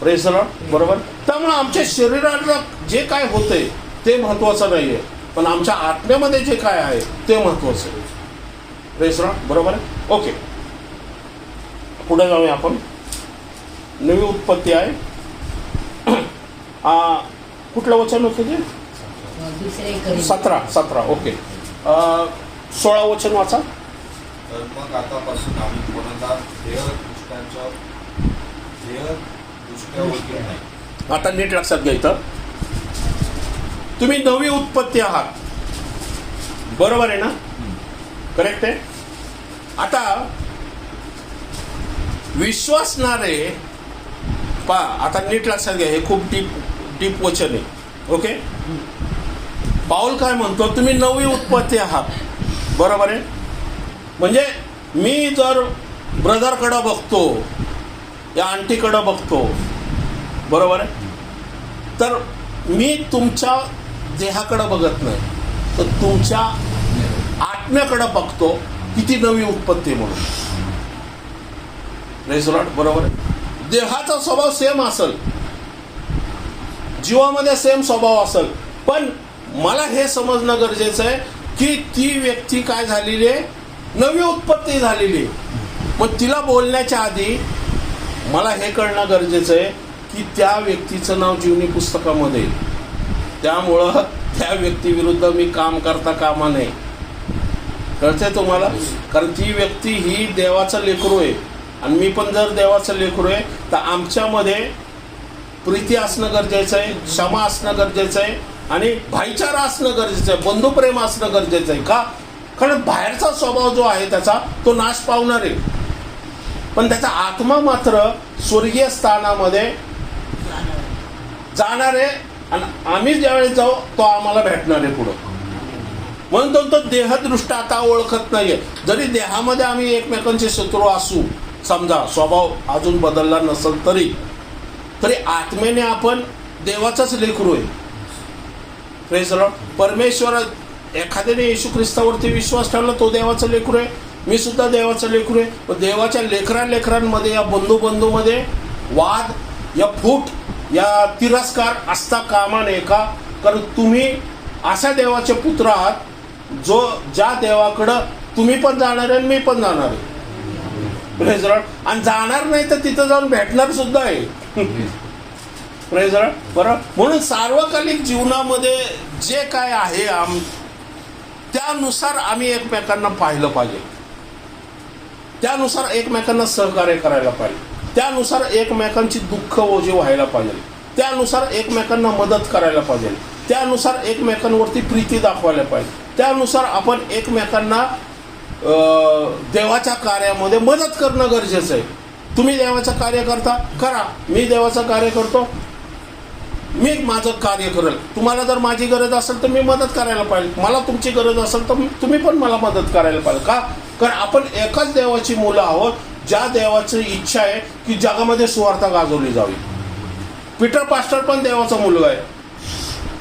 Praise the lord. बरोबर. त्यामुळे आमच्या शरीराला जे काय होतंय ते महत्वाचं नाहीये, पण आमच्या आत्म्यामध्ये जे काय आहे ते महत्वाचं आहे. Praise the lord. बरोबर आहे. ओके, पुढे जाऊया आपण. नवी उत्पत्ती आहे. कुठलं वचन होतं ते? 17. ओके. 16 वचन वाचा. तर मग आतापासून आम्ही कोणाला दृष्ट्या ओळखीत नाही. आता नीट लक्षात घ्यायचं, तुम्ही नवी उत्पत्ती आहात, बरोबर आहे ना? करेक्ट आहे. आता विश्वासणारे आता नीट लक्षात घ्या, हे खूप डीप वचन आहे. ओके. पाऊल काय म्हणतो, तुम्ही नवी उत्पत्ती आहात, बरोबर आहे. म्हणजे मी जर ब्रदरकडं बघतो या आंटीकडं बघतो, बरोबर आहे, तर मी तुमच्या देहाकडं बघत नाही, तर तुमच्या आत्म्याकडं बघतो किती नवी उत्पत्ती म्हणून. Praise the lord. बरोबर आहे. देहाचा स्वभाव सेम असेल, जीवामध्ये सेम स्वभाव असेल, पण मला हे समजणं गरजेचं आहे की ती व्यक्ती काय झालेली आहे, नवी उत्पत्ती झालेली. मग तिला बोलण्याच्या आधी मला हे कळणं गरजेचं आहे की त्या व्यक्तीचं नाव जीवनी पुस्तकामध्ये आहे. त्यामुळं त्या व्यक्तीविरुद्ध मी काम करता कामा नये. कळतंय तुम्हाला? कारण ती व्यक्ती ही देवाचं लेकरू आहे आणि मी पण जर देवाचं लेकरू आहे तर आमच्यामध्ये प्रीती असणं गरजेचं आहे, क्षमा असणं गरजेचं आहे आणि भाईचारा असणं गरजेचं आहे, बंधुप्रेम असणं गरजेचं आहे. का? कारण बाहेरचा स्वभाव जो आहे त्याचा तो नाश पावणार आहे, पण त्याचा आत्मा मात्र स्वर्गीय स्थानामध्ये जाणार आहे आणि आम्ही ज्यावेळेस जाऊ तो आम्हाला भेटणार आहे पुढं. म्हणून तो देहदृष्ट आता ओळखत नाहीये. जरी देहामध्ये आम्ही एकमेकांचे शत्रू असू, समजा स्वभाव अजून बदलला नसेल तरी आत्मेने आपण देवाचाच लेकरू आहे. Praise the Lord. परमेश्वर एखाद्याने येशू ख्रिस्तावरती विश्वास ठेवला तो देवाचं लेकरू आहे, मी सुद्धा देवाचं लेकरू आहे. पण देवाच्या लेकरांमध्ये या बंधूमध्ये वाद, या फूट, या तिरस्कार असता कामा नये. का? कारण तुम्ही अशा देवाचे पुत्र आहात जो ज्या देवाकडं तुम्ही पण जाणार आहे आणि मी पण जाणार आहे. Praise the Lord. आणि जाणार नाही तर तिथं जाऊन भेटणार सुद्धा आहे. Praise the lord. बरोबर. म्हणून सार्वकालिक जीवनामध्ये जे काय आहे त्यानुसार आम्ही एकमेकांना पाहिलं पाहिजे, त्यानुसार एकमेकांना सहकार्य करायला पाहिजे, त्यानुसार एकमेकांची दुःख ओझे व्हायला पाहिजे, त्यानुसार एकमेकांना मदत करायला पाहिजे, त्यानुसार एकमेकांवरती प्रीती दाखवायला पाहिजे, त्यानुसार आपण एकमेकांना देवाच्या कार्यामध्ये मदत करणं गरजेचं आहे. तुम्ही देवाचं कार्य करता, करा. मी देवाचं कार्य करतो, मी माझं कार्य करेल. तुम्हाला जर माझी गरज असेल तर मी मदत करायला पाहिजे, मला तुमची गरज असेल तर तुम्ही पण मला मदत करायला पाहिजे. का? कारण आपण एकाच देवाची मुलं आहोत, ज्या देवाची इच्छा आहे की जगामध्ये सुवार्ता गाजवली जावी. पीटर पास्टर पण देवाचा मुलगा आहे,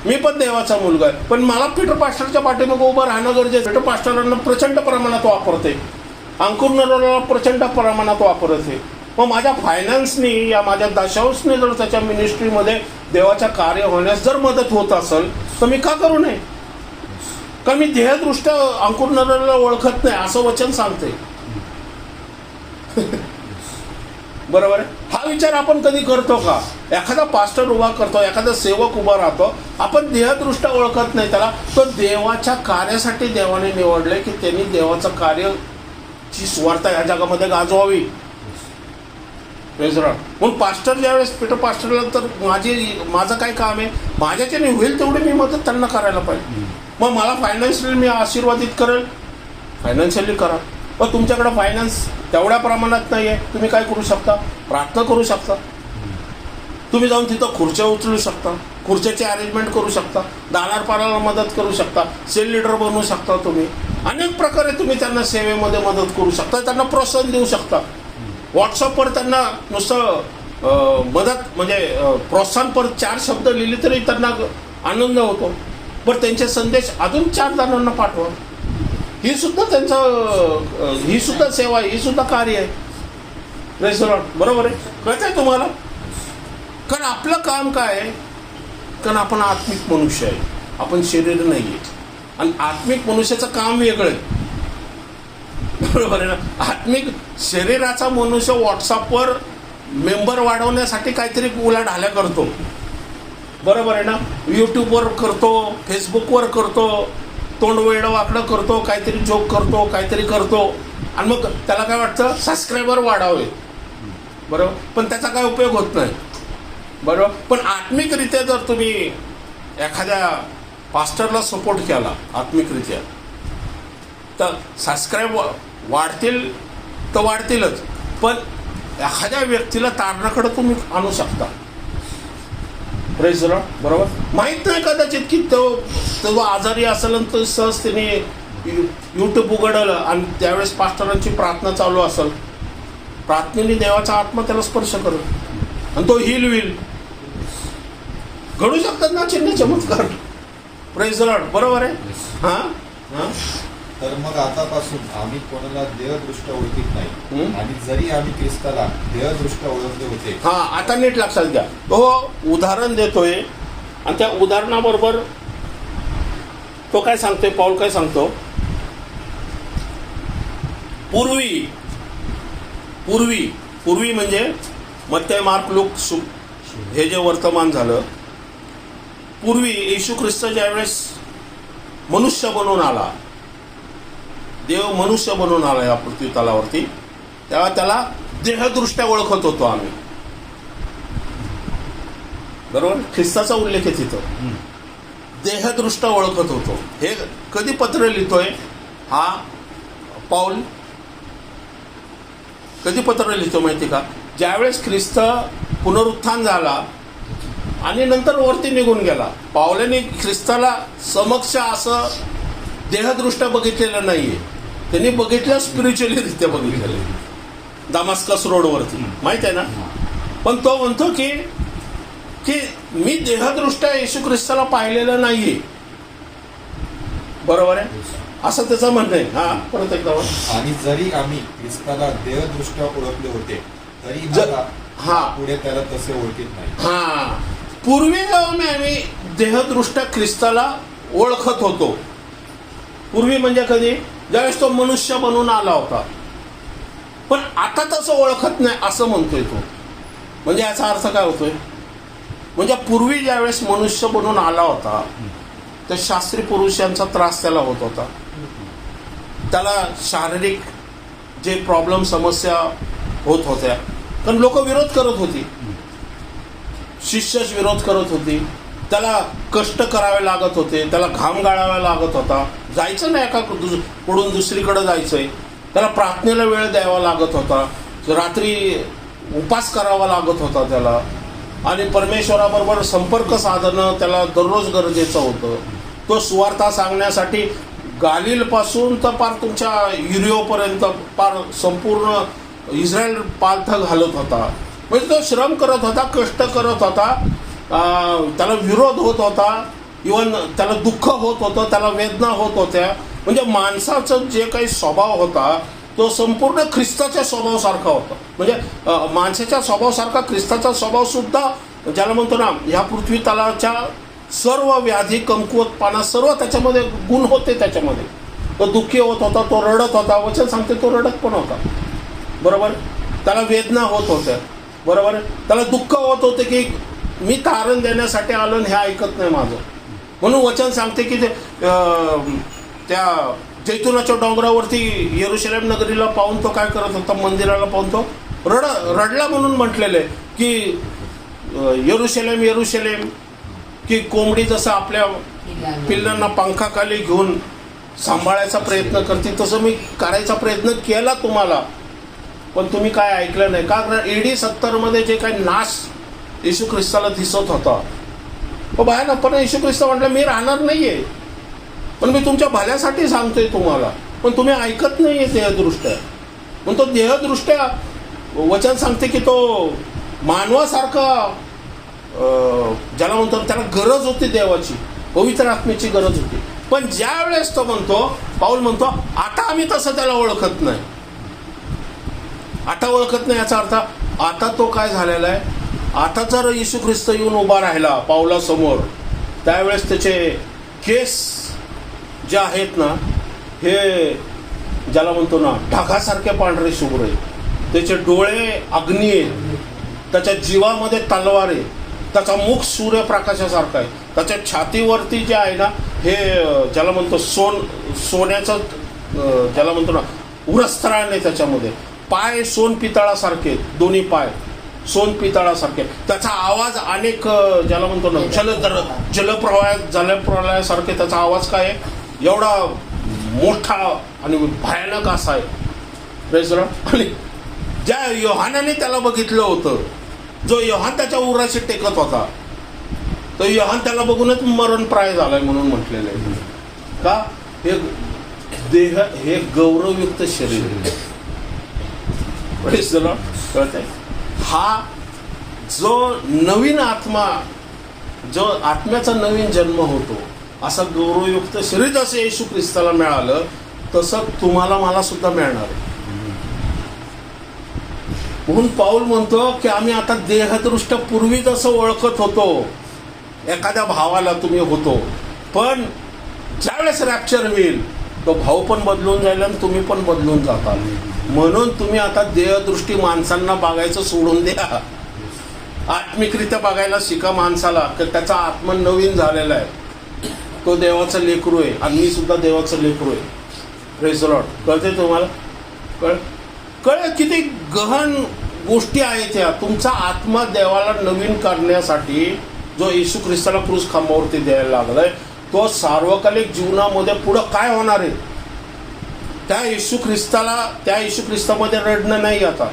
मी पण देवाचा मुलगा आहे, पण मला पीटर पास्टरच्या पाठीमागे उभं राहणं गरजेचं. पीटर पास्टरांना प्रचंड प्रमाणात वापरते, अंकुर नरोला प्रचंड प्रमाणात वापरते. मग माझ्या फायनान्सनी या माझ्या दशांशने जर त्याच्या मिनिस्ट्रीमध्ये देवाच्या कार्य होण्यास जर मदत होत असेल तर मी का करू नये? कारण मी ध्येयदृष्ट्या अंकुर नरोला ओळखत नाही असं वचन सांगते. बरोबर आहे. हा विचार आपण कधी करतो का? एखादा पास्टर उभा करतो, एखादा सेवक उभा राहतो, आपण देहदृष्ट्या ओळखत नाही त्याला. तो देवाच्या कार्यासाठी देवाने निवडले की त्यांनी देवाचं कार्याची सुवार्ता या जगामध्ये गाजवावी. म्हणून पास्टर ज्यावेळेस पीटर पास्टरला तर माझं काय काम आहे, माझ्याच्याने होईल तेवढी मी मदत त्यांना करायला पाहिजे. मग मला फायनान्शियली मी आशीर्वादित करेल, फायनान्शियली करा. पण तुमच्याकडे फायनान्स तेवढ्या प्रमाणात नाही आहे, तुम्ही काय करू शकता? प्रार्थना करू शकता. तुम्ही जाऊन तिथं खुर्च्या उचलू शकता, खुर्च्याची अरेंजमेंट करू शकता, दानार पाराला मदत करू शकता, सेल लीडर बनवू शकता. तुम्ही अनेक प्रकारे तुम्ही त्यांना सेवेमध्ये मदत करू शकता, त्यांना प्रोत्साहन देऊ शकता. व्हॉट्सअपवर त्यांना नुसतं मदत म्हणजे प्रोत्साहनपर 4 शब्द लिहिले तरी त्यांना आनंद होतो. बरं, त्यांचे संदेश अजून 4 जणांना पाठवा. ही सुद्धा सेवा आहे, ही सुद्धा कार्य आहे. Praise the lord. बरोबर आहे. कळत आहे तुम्हाला? कारण आपलं काम काय आहे? कारण आपण आत्मिक मनुष्य आहे, आपण शरीर नाही आहे. आणि आत्मिक मनुष्याचं काम वेगळं आहे. बरोबर आहे ना? आत्मिक शरीराचा मनुष्य व्हॉट्सअपवर मेंबर वाढवण्यासाठी काहीतरी उलाढाल्या करतो. बरोबर आहे ना? यूट्यूबवर करतो, फेसबुकवर करतो, तोंड वेडं वाकडं करतो, काहीतरी जोक करतो, काहीतरी करतो, आणि मग त्याला काय वाटतं? सबस्क्रायबर वाढावे. बरोबर. पण त्याचा काय उपयोग होत नाही. बरोबर. पण आत्मिकरित्या जर तुम्ही एखाद्या पास्टरला सपोर्ट केला आत्मिकरित्या तर सबस्क्राईब वाढतील तर वाढतीलच, पण एखाद्या व्यक्तीला तारणाकडे तुम्ही आणू शकता. Praise the lord. बरोबर. माहीत नाही कदाचित की तो आजारी असेल आणि तो सहज त्याने यूट्यूब उघडलं आणि त्यावेळेस पास्टरांची प्रार्थना चालू असेल, प्रार्थनेने देवाचा आत्मा त्याला स्पर्श करेल आणि तो हील होईल. घडू शकतात ना चिन्ह चमत्कार. Praise the lord. बरोबर आहे. हां हां. तर मग आतापासून आम्ही कोणाला देहदृष्ट्या ओळखीत नाही, आणि जरी आम्ही ख्रिस्ताला देहदृष्ट्या ओळखले होते. हा, आता नीट लक्षात घ्या. तो उदाहरण देतोय आणि त्या उदाहरणाबरोबर तो काय सांगतोय, पाऊल काय सांगतो? पूर्वी म्हणजे मत्ते, मार्क, लूक हे जे वर्तमान झालं, पूर्वी येशू ख्रिस्त ज्यावेळेस मनुष्य बनून आला, देव मनुष्य बनून आला या पृथ्वी तलावरती, तेव्हा त्याला देहदृष्ट्या ओळखत होतो आम्ही. बरोबर. ख्रिस्ताचा उल्लेख आहे तिथं. देहदृष्ट्या ओळखत होतो. हे कधी पत्र लिहितोय हा पाऊल? कधी पत्र लिहितो माहिती का? ज्यावेळेस ख्रिस्त पुनरुत्थान झाला आणि नंतर वरती निघून गेला. पावलाने ख्रिस्ताला समक्ष असं देहदृष्ट्या बघितलेलं नाहीये, त्यांनी बघितलं स्पिरिच्युअली रित्या बघितलेलं आहे दामास्कस रोडवरती, माहित आहे ना? पण तो म्हणतो की मी देहदृष्ट्या येशू ख्रिस्ताला पाहिलेलं नाहीये. बरोबर आहे, असं त्याचं म्हणणं आहे. हा, परत एकदा. आणि जरी आम्ही ख्रिस्ताला देहदृष्ट्या ओळखले होते तरी पुढे त्याला तसे ओळखीत नाही. हा, पूर्वी जाऊन आम्ही देहदृष्ट्या ख्रिस्ताला ओळखत होतो. पूर्वी म्हणजे कधी? ज्यावेळेस तो मनुष्य बनून आला होता. पण आता तसं ओळखत नाही असं म्हणतोय तो. म्हणजे याचा अर्थ काय होतोय? म्हणजे पूर्वी ज्यावेळेस मनुष्य बनून आला होता तर शास्त्री पुरुषांचा त्रास त्याला होत होता. त्याला शारीरिक जे प्रॉब्लेम समस्या होत होत्या, कारण लोक विरोध करत होती, शिष्यच विरोध करत होती, त्याला कष्ट करावे लागत होते, त्याला घाम गाळावा लागत होता, जायचं नाही एका पुढून दुसरीकडे जायचंय, त्याला प्रार्थनेला वेळ द्यावा लागत होता, रात्री उपास करावा लागत होता त्याला, आणि परमेश्वराबरोबर संपर्क साधणं त्याला दररोज गरजेचं होतं. तो सुवार्ता सांगण्यासाठी गालिलपासून तर पार तुमच्या युरिओपर्यंत पार संपूर्ण इस्रायल पालथ घालत होता. म्हणजे तो श्रम करत होता, कष्ट करत होता, त्याला विरोध होत होता, इवन त्याला दुःख होत होतं, त्याला वेदना होत होत्या. म्हणजे माणसाचं जे काही स्वभाव होता तो संपूर्ण ख्रिस्ताच्या स्वभावासारखा होता. म्हणजे माणसाच्या स्वभावासारखा ख्रिस्ताचा स्वभाव सुद्धा, ज्याला म्हणतो ना, ह्या पृथ्वी तलाच्या सर्व व्याधी, कमकुवतपणा, सर्व त्याच्यामध्ये गुण होते. त्याच्यामध्ये तो दुःखी होत होता, तो रडत होता, वचन सांगते तो रडत पण होता, बरोबर. त्याला वेदना होत होत्या, बरोबर. त्याला दुःख होत होते की मी तारण देण्यासाठी आलो आणि हे ऐकत नाही माझं. म्हणून वचन सांगते की त्या जैतुनाच्या डोंगरावरती येरुशलेम नगरीला पाहून तो काय करत होता, मंदिराला पाहून तो रडला. म्हणून म्हटलेलं आहे की येरुशलेम येरुशलेम, की कोंबडी जसं आपल्या पिल्लांना पंखाखाली घेऊन सांभाळायचा प्रयत्न करते, तसं मी करायचा प्रयत्न केला तुम्हाला, पण तुम्ही काय ऐकलं नाही. का AD 70 मध्ये जे काही नाश येशू ख्रिस्ताला दिसत होता, भयानक. पण येशू ख्रिस्त म्हटलं मी राहणार नाहीये, पण मी तुमच्या भल्यासाठी सांगतोय तुम्हाला, पण तुम्ही ऐकत नाहीये देहदृष्ट्या. पण तो देहदृष्ट्या वचन सांगते की तो मानवासारखा, ज्याला म्हणतो त्याला गरज होती देवाची, पवित्र आत्म्याची गरज होती. पण ज्या वेळेस तो म्हणतो, पाऊल म्हणतो, आता आम्ही तसं त्याला ओळखत नाही. आता ओळखत नाही याचा अर्थ आता तो काय झालेला आहे. आता जर येशू ख्रिस्त येऊन उभा राहिला पाऊलासमोर, त्यावेळेस त्याचे केस जे आहेत ना, हे ज्याला म्हणतो ना ढगासारखे पांढरे शुभ्र आहे, त्याचे डोळे अग्नी आहेत, त्याच्या जीवामध्ये तलवार आहे, त्याचा मुख सूर्यप्रकाशासारखा आहे, त्याच्या छातीवरती जे आहे ना हे ज्याला म्हणतो सोन्याचं ज्याला म्हणतो ना उरस्त्राण आहे त्याच्यामध्ये, पाय सोन पितळासारखे, दोन्ही पाय सोन पितळासारखे, त्याचा आवाज अनेक ज्याला म्हणतो ना जलप्रलयासारखे त्याचा आवाज काय आहे, एवढा मोठा आणि भयानक असा आहे. आणि ज्या योहानाने त्याला बघितलं होतं, जो योहान त्याच्या उराशी टेकत होता, तो योहान त्याला बघूनच मरणप्राय झालाय म्हणून म्हटलेलं आहे. का हे देह हे गौरवयुक्त शरीर कळत आहे. हा जो नवीन आत्मा, जो आत्म्याचा नवीन जन्म होतो, असं गौरवयुक्त शरीर जसं येशू ख्रिस्ताला मिळालं तसं तुम्हाला मला सुद्धा मिळणार आहे. म्हणून पाऊल म्हणतो की आम्ही आता देहदृष्ट्या पूर्वी जसं ओळखत होतो एखाद्या भावाला तुम्ही होतो, पण ज्यावेळेस रॅप्चर होईल तो भाऊ पण बदलून जाईल आणि तुम्ही पण बदलून जाताल. म्हणून तुम्ही आता देहदृष्टी माणसांना बघायचं सोडून द्या, आत्मिकरित्या बघायला शिका माणसाला, की त्याचा आत्मा नवीन झालेला आहे, तो देवाचं लेकरू आहे आणि मी सुद्धा देवाचं लेकरू आहे. Praise the Lord. कळते तुम्हाला? कळ किती गहन गोष्टी आहेत ह्या. तुमचा आत्मा देवाला नवीन करण्यासाठी जो येशू ख्रिस्ताला क्रूस खांबावरती द्यायला लागलाय, तो सार्वकालिक जीवनामध्ये पुढं काय होणार आहे, त्या येशू ख्रिस्तामध्ये रडणं नाही, आता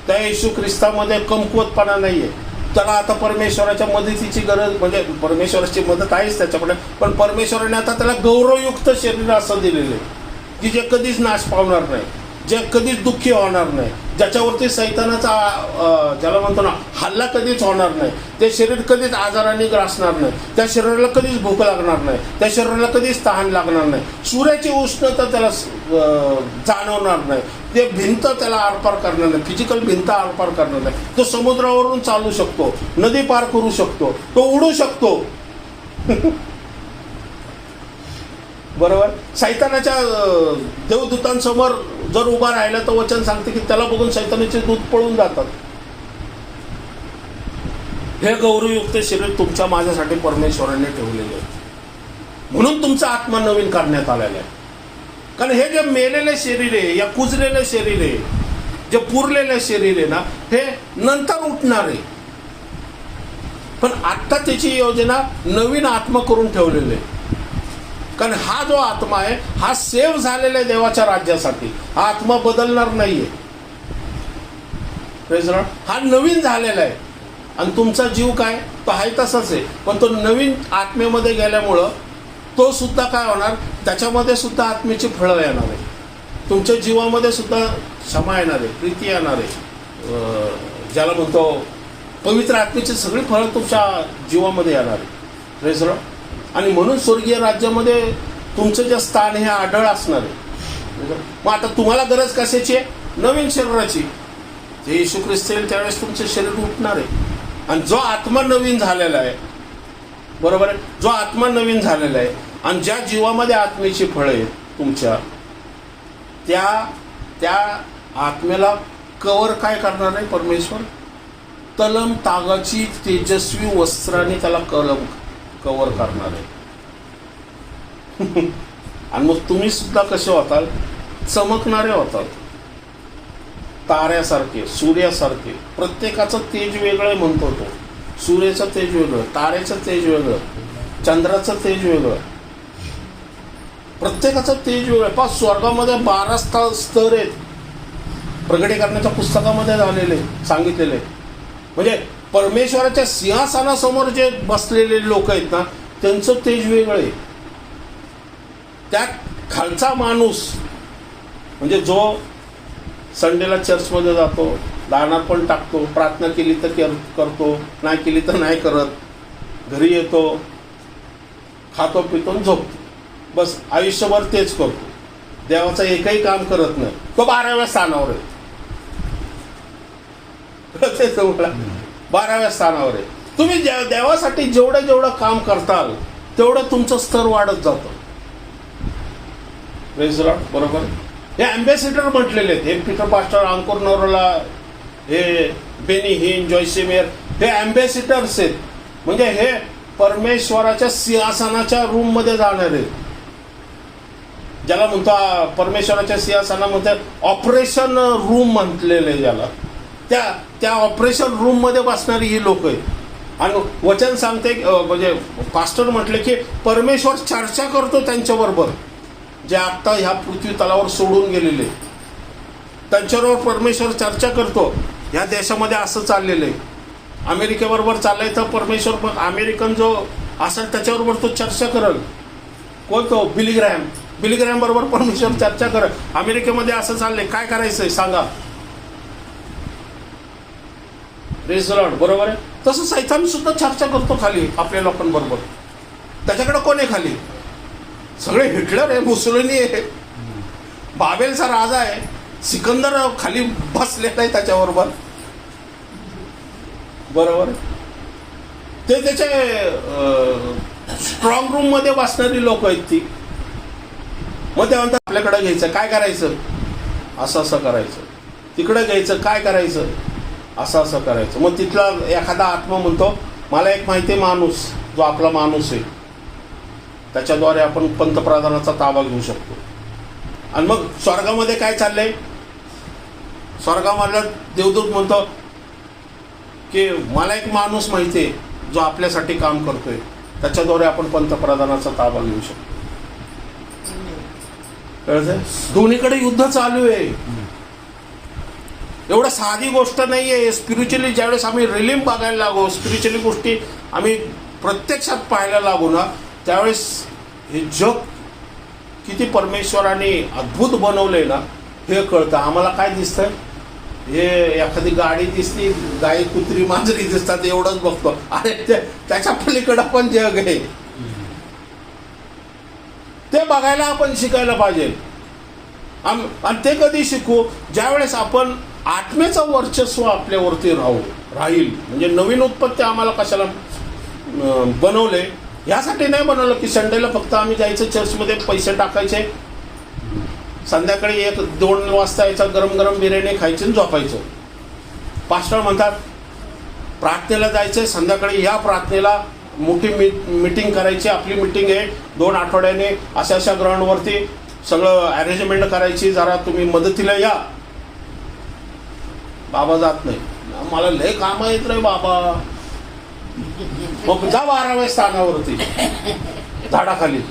त्या येशू ख्रिस्तामध्ये कमकुवतपणा नाही आहे. त्याला आता परमेश्वराच्या मदतीची गरज, म्हणजे परमेश्वराची मदत आहेच त्याच्याकडे, पण परमेश्वराने आता त्याला गौरवयुक्त शरीर असं दिलेलं आहे की जे कधीच नाश पावणार नाही, जे कधीच दुःखी होणार नाही, ज्याच्यावरती सैतानाचा ज्याला म्हणतो ना हल्ला कधीच होणार नाही, ते शरीर कधीच आजाराने ग्रासणार नाही, त्या शरीराला कधीच भूक लागणार नाही, त्या शरीराला कधीच तहान लागणार नाही, सूर्याची उष्णता त्याला जाणवणार नाही, ते भिंत त्याला आरपार करणार नाही, फिजिकल भिंत आरपार करणार नाही, तो समुद्रावरून चालू शकतो, नदी पार करू शकतो, तो उडू शकतो. बरोबर. सैतानाच्या देवदूतांसमोर जर उभा राहिला तर वचन सांगते की त्याला बघून सैतानाचे दूत पळून जातात. हे गौरवयुक्त शरीर तुमच्या माझ्यासाठी परमेश्वराने ठेवलेले आहे. म्हणून तुमचा आत्मा नवीन करण्यात आलेला आहे. कारण हे जे मेलेले शरीर आहे, या कुजलेले शरीर आहे, जे पुरलेले शरीर आहे ना, हे नंतर उठणार आहे. पण आत्ता त्याची योजना नवीन आत्मा करून ठेवलेली आहे. कारण हा जो आत्मा आहे हा सेव्ह झालेला आहे देवाच्या राज्यासाठी. हा आत्मा बदलणार नाहीये. हा नवीन झालेला आहे. आणि तुमचा जीव काय तो आहे तसाच आहे, पण तो नवीन आत्मेमध्ये गेल्यामुळं तो सुद्धा काय होणार, त्याच्यामध्ये सुद्धा आत्मेची फळं येणार आहे. तुमच्या जीवामध्ये सुद्धा क्षमा येणार आहे, प्रीती येणार आहे, ज्याला म्हणतो पवित्र आत्मेची सगळी फळं तुमच्या जीवामध्ये येणार आहे. Praise Lord. आणि म्हणून स्वर्गीय राज्यामध्ये तुमचं जे स्थान हे आढळ असणार आहे. मग आता तुम्हाला गरज कशाची आहे? नवीन शरीराची. जे येशू ख्रिस्त येईल त्यावेळेस तुमचं शरीर उठणार आहे. आणि जो आत्मा नवीन झालेला आहे, बरोबर आहे, जो आत्मा नवीन झालेला आहे आणि ज्या जीवामध्ये आत्मेची फळं आहेत तुमच्या, त्या आत्म्याला कवर काय करणार आहे परमेश्वर? तलम तागाची तेजस्वी वस्त्राने त्याला कवर करणार आहे. आणि मग तुम्ही सुद्धा कसे होताल? चमकणारे होतात, ताऱ्यासारखे, सूर्यासारखे. प्रत्येकाचं तेज वेगळं म्हणतो तो. सूर्याचं तेज वेगळं, ताऱ्याचं तेज वेगळं, चंद्राचं तेज वेगळं, प्रत्येकाचं तेज वेगळं. पहा, स्वर्गामध्ये 12 स्तर आहेत. प्रकटीकरणाच्या पुस्तकामध्ये झालेले सांगितलेले. म्हणजे परमेश्वराच्या सिंहासनासमोर जे बसलेले लोक आहेत ना, त्यांचं तेज वेगळं आहे. त्यात खालचा माणूस म्हणजे जो संडेला चर्चमध्ये जातो, दाणार पण टाकतो, प्रार्थना केली तर करतो, नाही केली तर नाही करत, घरी येतो, खातो पितो झोपतो, बस आयुष्यभर तेच करतो, देवाचं एकही काम करत नाही, तो 12व्या स्थानावर आहे. 12व्या स्थानावर आहे. तुम्ही देवासाठी जेवढं काम करताल तेवढं तुमचं स्तर वाढत जातं. Praise Lord. बरोबर. हे अँबॅसिडर म्हटलेले आहेत. हे पीटर पास्टर, अंकुर नवरोला, हे बेनी हिन, जॉयसी मेयर, हे अँबॅसिडर्स आहेत. म्हणजे हे परमेश्वराच्या सिंहासनाच्या रूम मध्ये जाणार आहेत. ज्याला म्हणतो परमेश्वराच्या सिंहासनामध्ये ऑपरेशन रूम म्हटलेले ज्याला, त्या ऑपरेशन रूम मध्ये बसणारी ही लोक आहेत. आणि वचन सांगते, म्हणजे पास्टर म्हटले की परमेश्वर चर्चा करतो त्यांच्याबरोबर, जे आता ह्या पृथ्वी तलावर सोडून गेलेले, त्यांच्याबरोबर परमेश्वर चर्चा करतो. ह्या देशामध्ये असं चाललेलं आहे, अमेरिकेबरोबर चाललंय, तर परमेश्वर अमेरिकन जो असेल त्याच्याबरोबर तो चर्चा करेल. कोण तो? बिली ग्रॅम बरोबर परमेश्वर चर्चा करेल. अमेरिकेमध्ये असं चाललंय, काय करायचंय सांगा. Praise the lord. बरोबर आहे. तसं सैतान सुद्धा चर्चा करतो खाली आपल्या लोकांबरोबर. त्याच्याकडे कोण आहे खाली? सगळे हिटलर आहे, मुसोलिनी आहे, बाबेलचा राजा आहे, सिकंदर खाली बसलेला आहे त्याच्याबरोबर. बरोबर. ते त्याचे स्ट्रॉंग रूम मध्ये बसणारी लोक आहेत ती. मग ते म्हणतात आपल्याकडे घ्यायचं, काय करायचं? असं करायचं. तिकडे घ्यायचं, काय करायचं? असं करायचं. मग तिथला एखादा आत्मा म्हणतो, मला एक माहिती आहे माणूस, जो आपला माणूस आहे, त्याच्याद्वारे आपण पंतप्रधानाचा ताबा घेऊ शकतो. आणि मग स्वर्गामध्ये काय चाललंय? स्वर्गामधला देवदूत म्हणतो की मला एक माणूस माहिती आहे जो आपल्यासाठी काम करतोय, त्याच्याद्वारे आपण पंतप्रधानाचा ताबा घेऊ शकतो. कळतंय? दोन्हीकडे युद्ध चालू आहे. एवढं साधी गोष्ट नाहीये. स्पिरिच्युअली ज्यावेळेस आम्ही रिलीम बघायला लागू, स्पिरिच्युअली गोष्टी आम्ही प्रत्यक्षात पाहायला लागू ना, त्यावेळेस हे जग किती परमेश्वराने अद्भुत बनवलंय ना हे कळतं. आम्हाला काय दिसतंय? हे एखादी गाडी दिसती, गाई, कुत्री, मांजरी दिसतात, एवढंच बघतो. अरे त्याच्या पलीकडं पण जग आहे. ते बघायला आपण शिकायला पाहिजे. आणि ते कधी शिकू? ज्यावेळेस आपण आत्मेचं वर्चस्व आपल्यावरती राहील. म्हणजे नवीन उत्पत्ती आम्हाला कशाला बनवले? यासाठी नाही बनवलं की संडेला फक्त आम्ही जायचं चर्चमध्ये, पैसे टाकायचे, संध्याकाळी 1-2 वाजता यायचं, गरम गरम बिर्याणी खायची आणि झोपायचं. पास्टर म्हणतात प्रार्थनेला जायचंय, संध्याकाळी या प्रार्थनेला मोठी मीटिंग करायची, आपली मीटिंग आहे 2 आठवड्याने, अशा अशा ग्राउंडवरती सगळं अरेंजमेंट करायची, जरा तुम्ही मदतीला या. बाबा जात नाही, मला लय काम आहेत रे बाबा. मग जा 12व्या स्थानावरती झाडाखाली.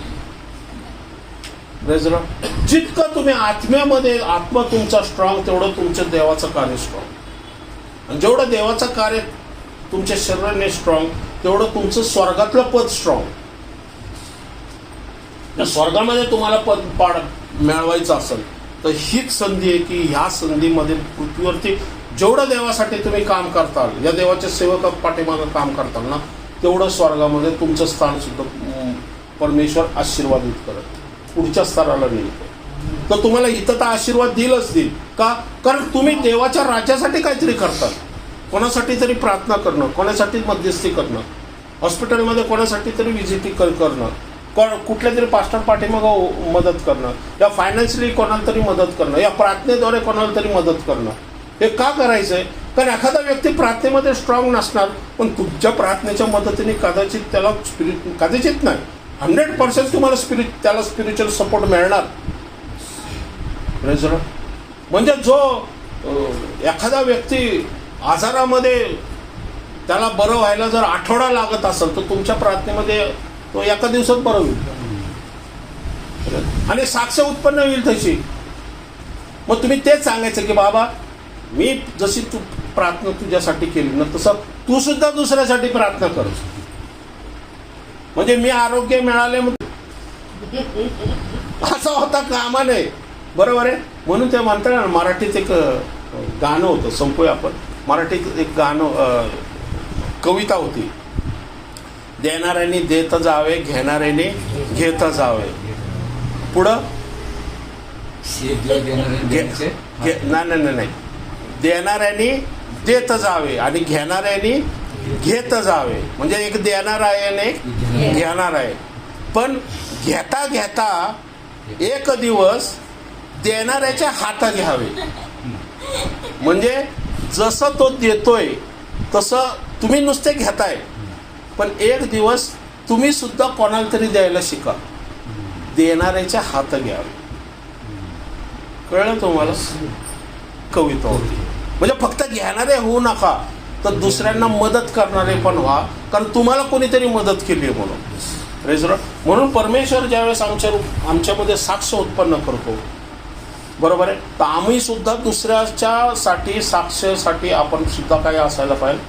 जितकं तुम्ही आत्म्यामध्ये, आत्मा तुमचा स्ट्रॉंग, तेवढं तुमचं देवाचं कार्य स्ट्रॉंग. आणि जेवढं देवाचं कार्य तुमच्या शरीराने स्ट्रॉंग, तेवढं तुमचं स्वर्गातलं पद स्ट्रॉंग. स्वर्गामध्ये तुम्हाला पद मिळवायचं असेल तर हीच संधी आहे की ह्या संधीमध्ये पृथ्वीवरती जेवढं देवासाठी तुम्ही काम करताल, या देवाच्या सेवक पाठीमागं काम करताल ना, तेवढं स्वर्गामध्ये तुमचं स्थान सुद्धा परमेश्वर आशीर्वादित करत पुढच्या स्तराला नेतो. तर तुम्हाला इथं तर आशीर्वाद देईलच देईल का? कारण तुम्ही देवाच्या राज्यासाठी काहीतरी करतात. कोणासाठी तरी प्रार्थना करणं, कोणासाठी मध्यस्थी करणं, हॉस्पिटलमध्ये कोणासाठी तरी व्हिजिटिंग करणं, कुठल्या तरी पास्टर पाठीमागं मदत करणं, या फायनान्शियली कोणाला तरी मदत करणं, या प्रार्थनेद्वारे कोणाला तरी मदत करणं. हे का करायचं आहे? कारण एखादा व्यक्ती प्रार्थनेमध्ये स्ट्रॉंग नसणार, पण तुमच्या प्रार्थनेच्या मदतीने कदाचित त्याला कदाचित नाही 100% तुम्हाला त्याला स्पिरिच्युअल सपोर्ट मिळणार. म्हणजे जो एखादा व्यक्ती आजारामध्ये त्याला बरं व्हायला जर आठवडा लागत असेल तर तुमच्या प्रार्थनेमध्ये तो एका दिवसात बरं होईल आणि साक्ष उत्पन्न होईल तशी. मग तुम्ही तेच सांगायचं की बाबा, मी जशी तू प्रार्थना तुझ्यासाठी केली ना, तसं तू सुद्धा दुसऱ्यासाठी प्रार्थना कर. म्हणजे मी आरोग्य मिळाले असं होता कामा नये. बरोबर आहे. म्हणून ते म्हणतात ना, मराठीत एक गाणं होतं, संपूया आपण. मराठीत एक गाणं, कविता होती, देणाऱ्याने देत जावे, घेणाऱ्याने घेत जावे. पुढं नाही, देणाऱ्याने देत जावे आणि घेणाऱ्याने घेत जावे. म्हणजे एक देणार आहे आणि एक घेणार आहे. पण घेता घेता एक दिवस देणाऱ्याच्या हातात घ्यावे. म्हणजे जसं तो देतोय तसं तुम्ही नुसते घेताय, पण एक दिवस तुम्ही सुद्धा कोणाला तरी द्यायला शिका. देणाऱ्याच्या हात घ्यावे. कळलं तुम्हाला? कविता होती. म्हणजे फक्त घेणारे होऊ नका, तर दुसऱ्यांना मदत करणारे पण व्हा, कारण तुम्हाला कोणीतरी मदत केली आहे म्हणून. म्हणून परमेश्वर ज्यावेळेस आमच्यामध्ये साक्ष उत्पन्न करतो, बरोबर आहे, तर आम्ही सुद्धा दुसऱ्याच्या साठी, साक्षसाठी आपण सुद्धा काही असायला पाहिजे,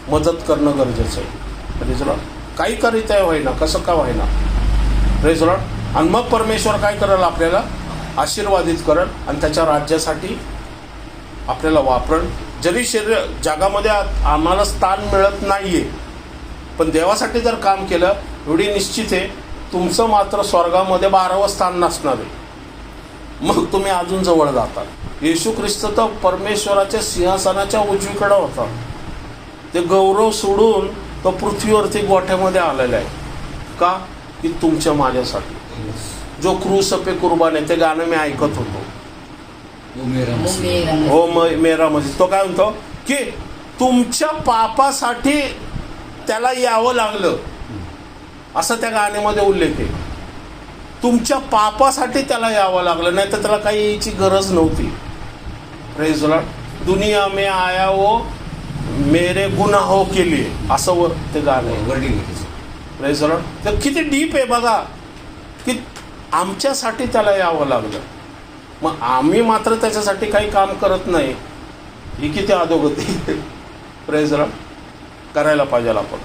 मदत करणं गरजेचं आहे. काही करीत आहे होईना, कसं का होईना. आणि मग परमेश्वर काय करेल? आपल्याला आशीर्वादित करेल आणि त्याच्या राज्यासाठी आपल्याला वापरण. जरी जगामध्ये आम्हाला स्थान मिळत नाहीये, पण देवासाठी जर काम केलं, एवढी निश्चित आहे तुमचं मात्र स्वर्गामध्ये 12वं स्थान नसणार आहे. मग तुम्ही अजून जवळ जाता. येशू ख्रिस्त तर परमेश्वराच्या सिंहासनाच्या उजवीकडे होता. ते गौरव सोडून तो पृथ्वीवरती गोठ्यामध्ये आलेला आहे. का? की तुमच्या माझ्यासाठी. जो क्रूस पे कुर्बान आहे, ते गाणं मी ऐकत होतो. हो मेरा मजीद. तो काय म्हणतो की तुमच्या पापासाठी त्याला यावं लागलं, असं त्या गाण्यामध्ये उल्लेख आहे. तुमच्या पापासाठी त्याला यावं लागलं, नाही तर त्याला काही यायची गरज नव्हती. Praise Lord. दुनिया में आया वो मेरे गुनाहों के लिए, असं वर ते गाणं आहे. Praise Lord. तर किती डीप आहे बघा, की आमच्यासाठी त्याला यावं लागलं. मग आम्ही मात्र त्याच्यासाठी काही काम करत नाही. ही किती अधोगती. Praise Lord. करायला पाहिजे आपण.